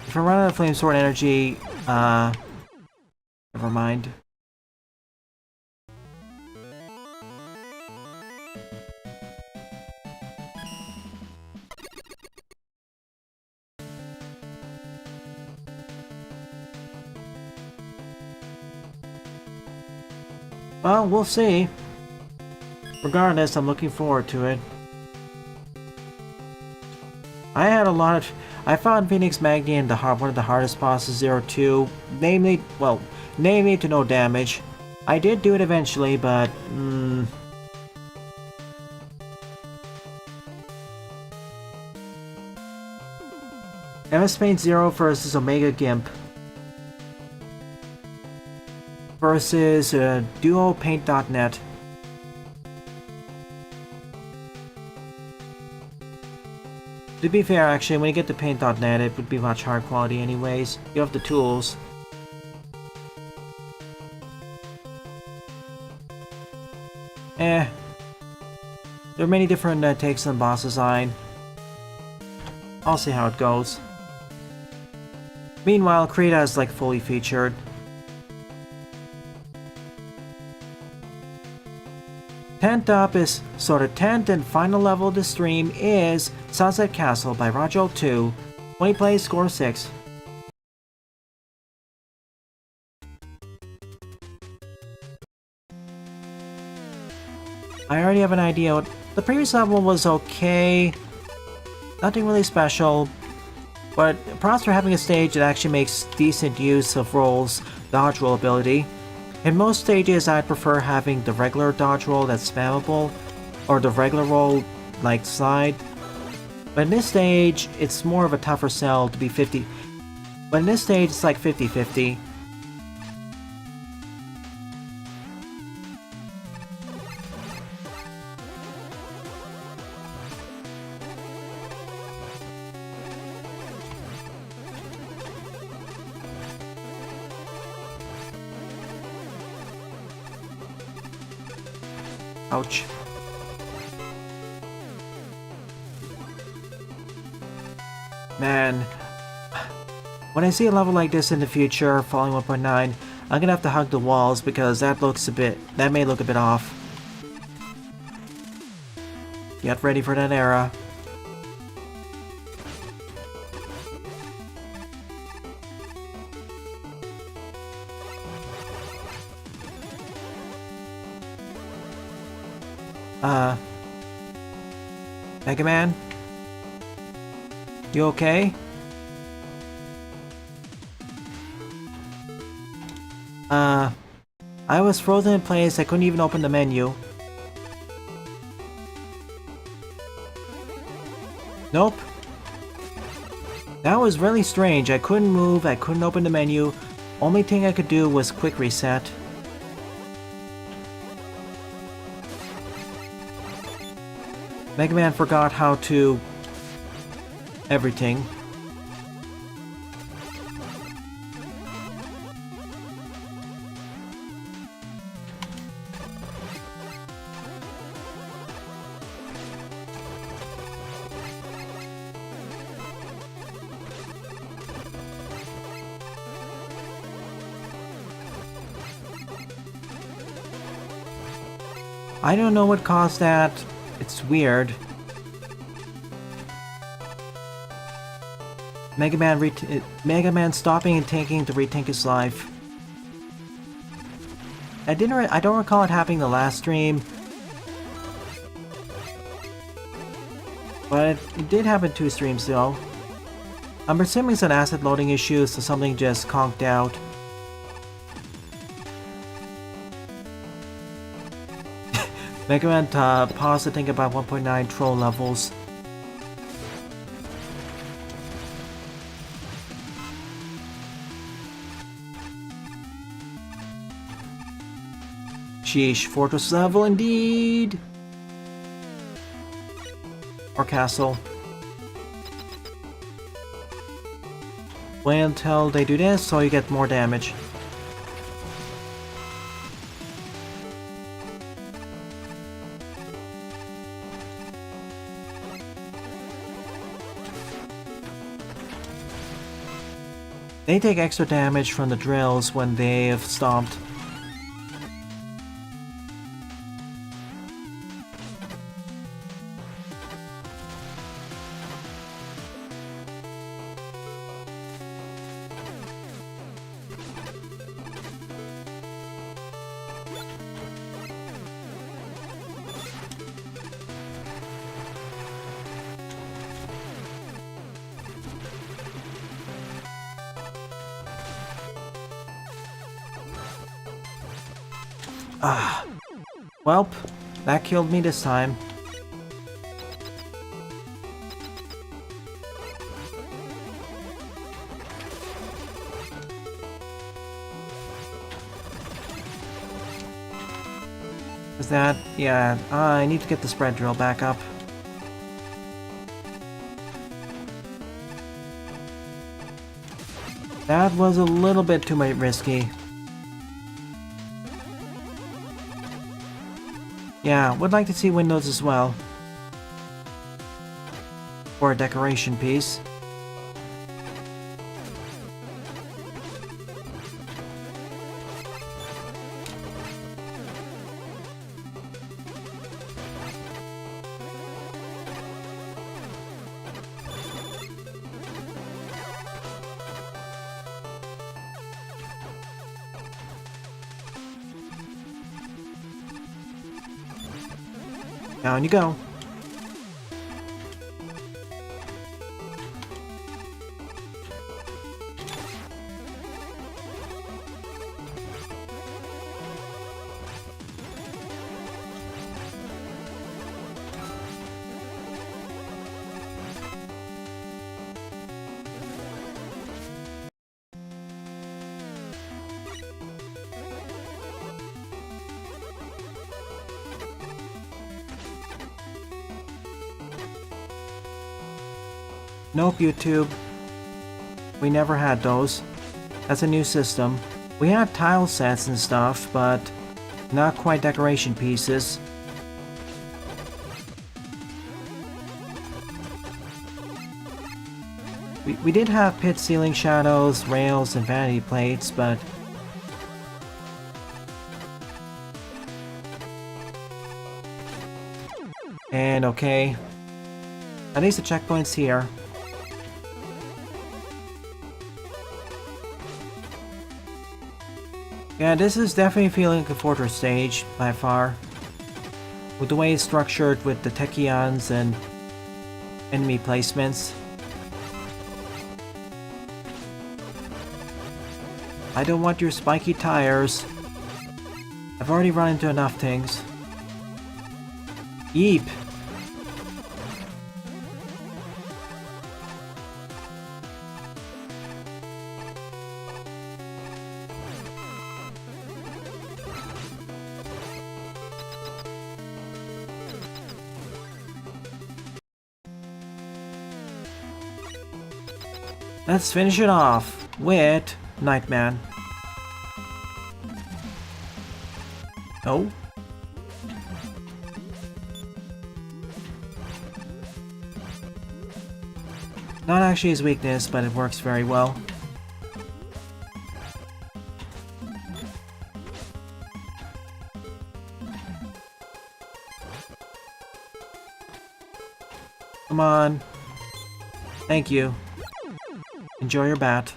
If I run out of Flame Sword energy, never mind. Well, we'll see. Regardless, I'm looking forward to it. I had a lot of... I found Phoenix Magnian one of the hardest bosses 02, namely to no damage. I did do it eventually, but... MS Paint 0 versus Omega Gimp. Versus DuoPaint.net. To be fair, actually, when you get to Paint.net, it would be much higher quality anyways. You have the tools. There are many different takes on boss design. I'll see how it goes. Meanwhile, Krita is like fully featured. Tenth up is, so the 10th and final level of the stream is Sunset Castle by Roger 2. When he plays, score 6. I already have an idea. The previous level was okay. Nothing really special. But props for having a stage that actually makes decent use of Roll's dodge roll ability. In most stages, I'd prefer having the regular dodge roll that's spammable, or the regular roll like slide. But in this stage, it's more of a tougher sell to be 50. But in this stage, it's like 50-50. Ouch. Man, when I see a level like this in the future, following 1.9, I'm gonna have to hug the walls because that may look a bit off. Get ready for that era. Mega Man? You okay? I was frozen in place, I couldn't even open the menu. Nope. That was really strange, I couldn't move, I couldn't open the menu. Only thing I could do was quick reset. Mega Man forgot how to... everything. I don't know what caused that. It's weird. Mega Man stopping and taking to rethink his life. I don't recall it happening the last stream, but it did happen 2 streams though. I'm assuming it's an asset loading issue, so something just conked out. Mega Man pause to think about 1.9 troll levels. Sheesh, fortress level indeed! Or castle. Wait until they do this so you get more damage. They take extra damage from the drills when they have stomped. Welp, that killed me this time. Is that... yeah, I need to get the spread drill back up. That was a little bit too risky. Yeah, would like to see windows as well. Or a decoration piece. Down you go. Nope, YouTube. We never had those. That's a new system. We had tile sets and stuff, but not quite decoration pieces. We did have pit ceiling shadows, rails, and vanity plates, but... And okay. At least the checkpoint's here. Yeah, this is definitely feeling like a fortress stage, by far. With the way it's structured with the techions and enemy placements. I don't want your spiky tires. I've already run into enough things. Yeep! Let's finish it off with Nightman. Oh. Not actually his weakness, but it works very well. Come on. Thank you. Enjoy your bat.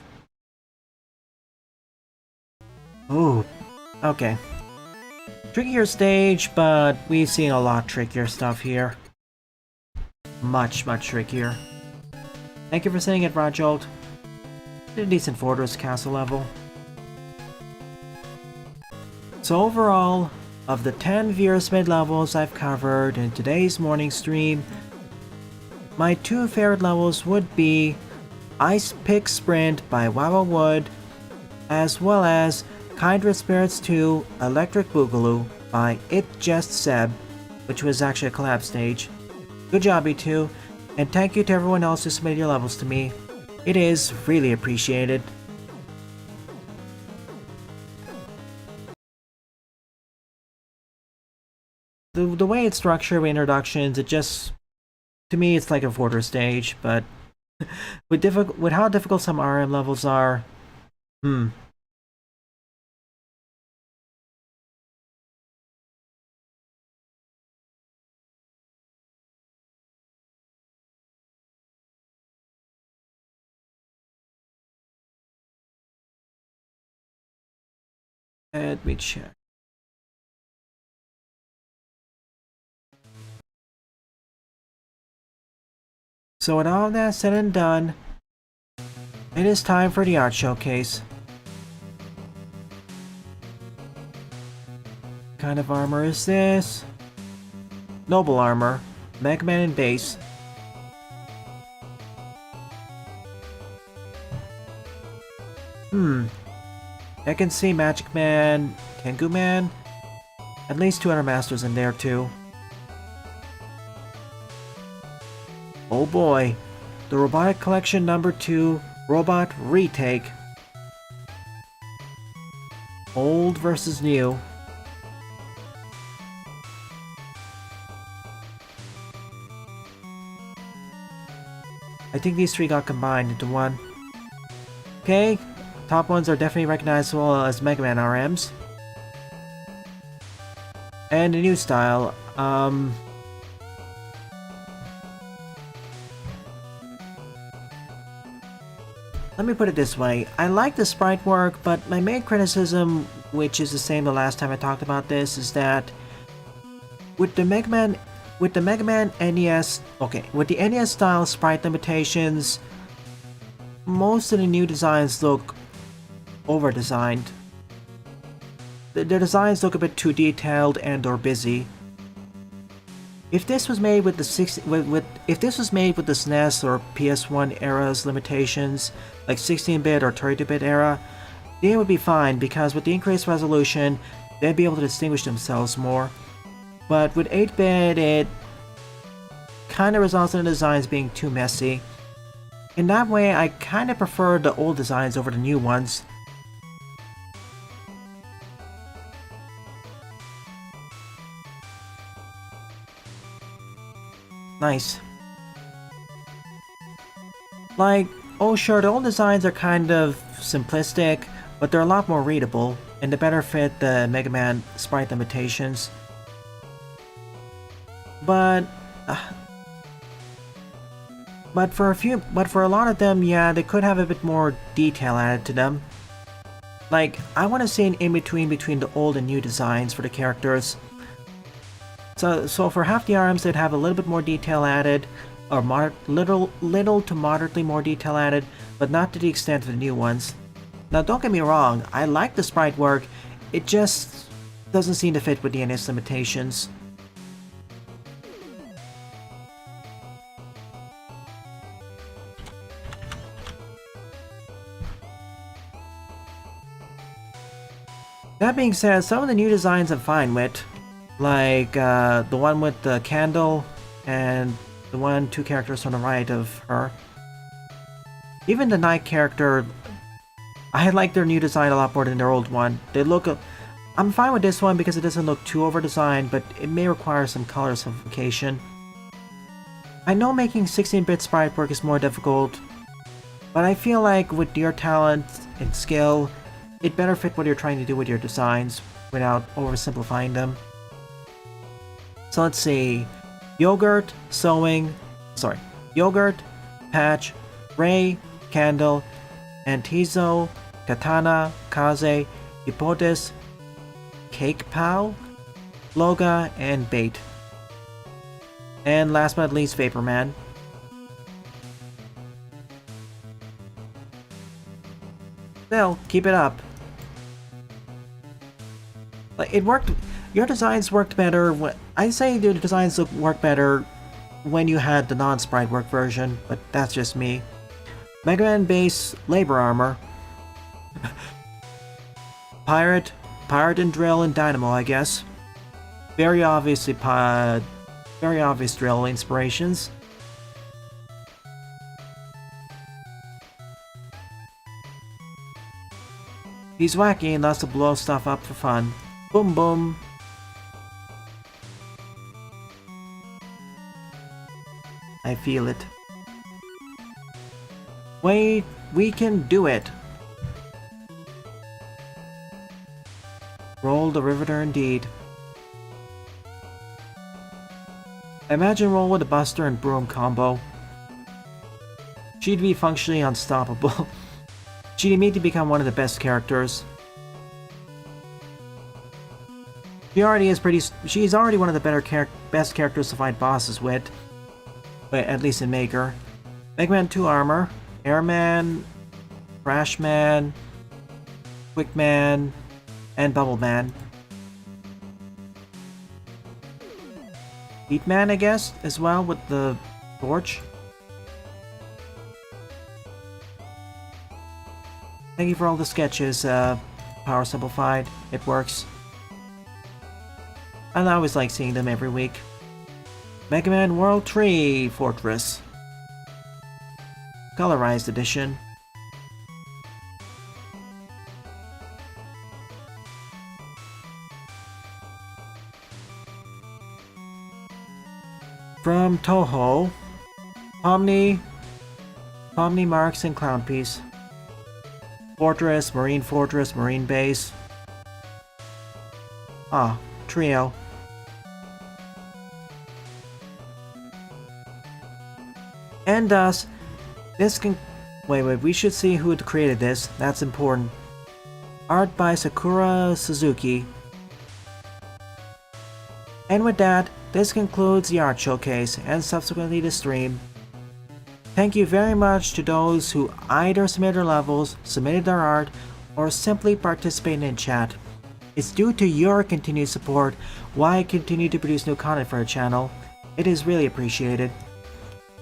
Ooh. Okay. Trickier stage, but we've seen a lot trickier stuff here. Much trickier. Thank you for saying it, Rajolt. Did a decent Fortress Castle level. So overall, of the 10 Virus mid-levels I've covered in today's morning stream, my 2 favorite levels would be Ice Pick Sprint by Wawa Wood, as well as Kindred Spirits 2 Electric Boogaloo by It Just Seb, which was actually a collab stage. Good job, you2, and thank you to everyone else who submitted your levels to me. It is really appreciated. The way it's structured with introductions, it just... to me, it's like a Fortress stage, but... with how difficult some RM levels are... Let me check. So with all that said and done, it is time for the art showcase. What kind of armor is this? Noble armor, Mega Man and base. I can see Magic Man, Tengu Man, at least 2 other masters in there too. Oh boy, the Robotic Collection number 2 Robot Retake. Old versus new. I think these 3 got combined into one. Okay, top ones are definitely recognizable as Mega Man RMs. And a new style, let me put it this way, I like the sprite work, but my main criticism, which is the same the last time I talked about this, is that with the Mega Man NES, with the NES style sprite limitations, most of the new designs look over-designed. The designs look a bit too detailed and or busy. If this was made with the if this was made with the SNES or PS1 era's limitations, like 16-bit or 32-bit era, they would be fine because with the increased resolution, they'd be able to distinguish themselves more. But with 8-bit, it kind of results in the designs being too messy. In that way, I kind of prefer the old designs over the new ones. Nice. Like, oh sure, the old designs are kind of simplistic, but they're a lot more readable, and they better fit the Mega Man sprite limitations. But for a lot of them, yeah, they could have a bit more detail added to them. Like, I want to see an in-between between the old and new designs for the characters. So for half the arms, they'd have a little bit more detail added, or little to moderately more detail added, but not to the extent of the new ones. Now, don't get me wrong, I like the sprite work, it just doesn't seem to fit with the NES limitations. That being said, some of the new designs I'm fine with, like the one with the candle and the two characters on the right of her. Even the Knight character, I like their new design a lot more than their old one. I'm fine with this one because it doesn't look too over-designed, but it may require some color simplification. I know making 16-bit sprite work is more difficult, but I feel like with your talent and skill, it better fit what you're trying to do with your designs without oversimplifying them. So let's see. Yogurt, Patch, Ray, Candle, Antizo, Katana, Kaze, Hippotis, Cake Pow, Loga, and Bait. And last but not least, Vapor Man. Still, keep it up. It worked. Your designs worked better. I say the designs work better when you had the non-sprite work version, but that's just me. Mega Man base labor armor. Pirate and Drill and Dynamo, I guess. Very obvious Drill inspirations. He's wacky and loves to blow stuff up for fun. Boom boom. I feel it. Wait, we can do it. Roll the Riveter indeed. Imagine Roll with a Buster and Broom combo. She'd be functionally unstoppable. She'd immediately become one of the best characters. She's already one of the best characters to fight bosses with. But at least in Maker. Mega Man 2 armor, Airman, Crash Man, Quick Man, and Bubble Man. Heat Man, I guess, as well, with the torch. Thank you for all the sketches, Power Simplified. It works. I always like seeing them every week. Mega Man World Tree Fortress. Colorized edition. From Toho, Pomni Marks and Clown Piece. Fortress, Marine Base. Ah, Trio. And thus, this can... Wait, we should see who created this. That's important. Art by Sakura Suzuki. And with that, this concludes the art showcase and subsequently the stream. Thank you very much to those who either submitted their levels, submitted their art, or simply participated in chat. It's due to your continued support why I continue to produce new content for the channel. It is really appreciated.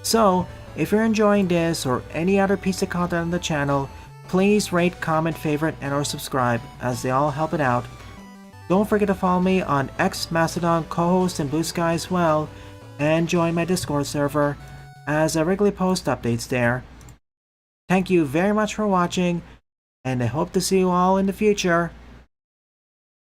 So, if you're enjoying this or any other piece of content on the channel, please rate, comment, favorite, and or subscribe, as they all help it out. Don't forget to follow me on X, Mastodon, co-host, and Blue Sky as well, and join my Discord server, as I regularly post updates there. Thank you very much for watching, and I hope to see you all in the future.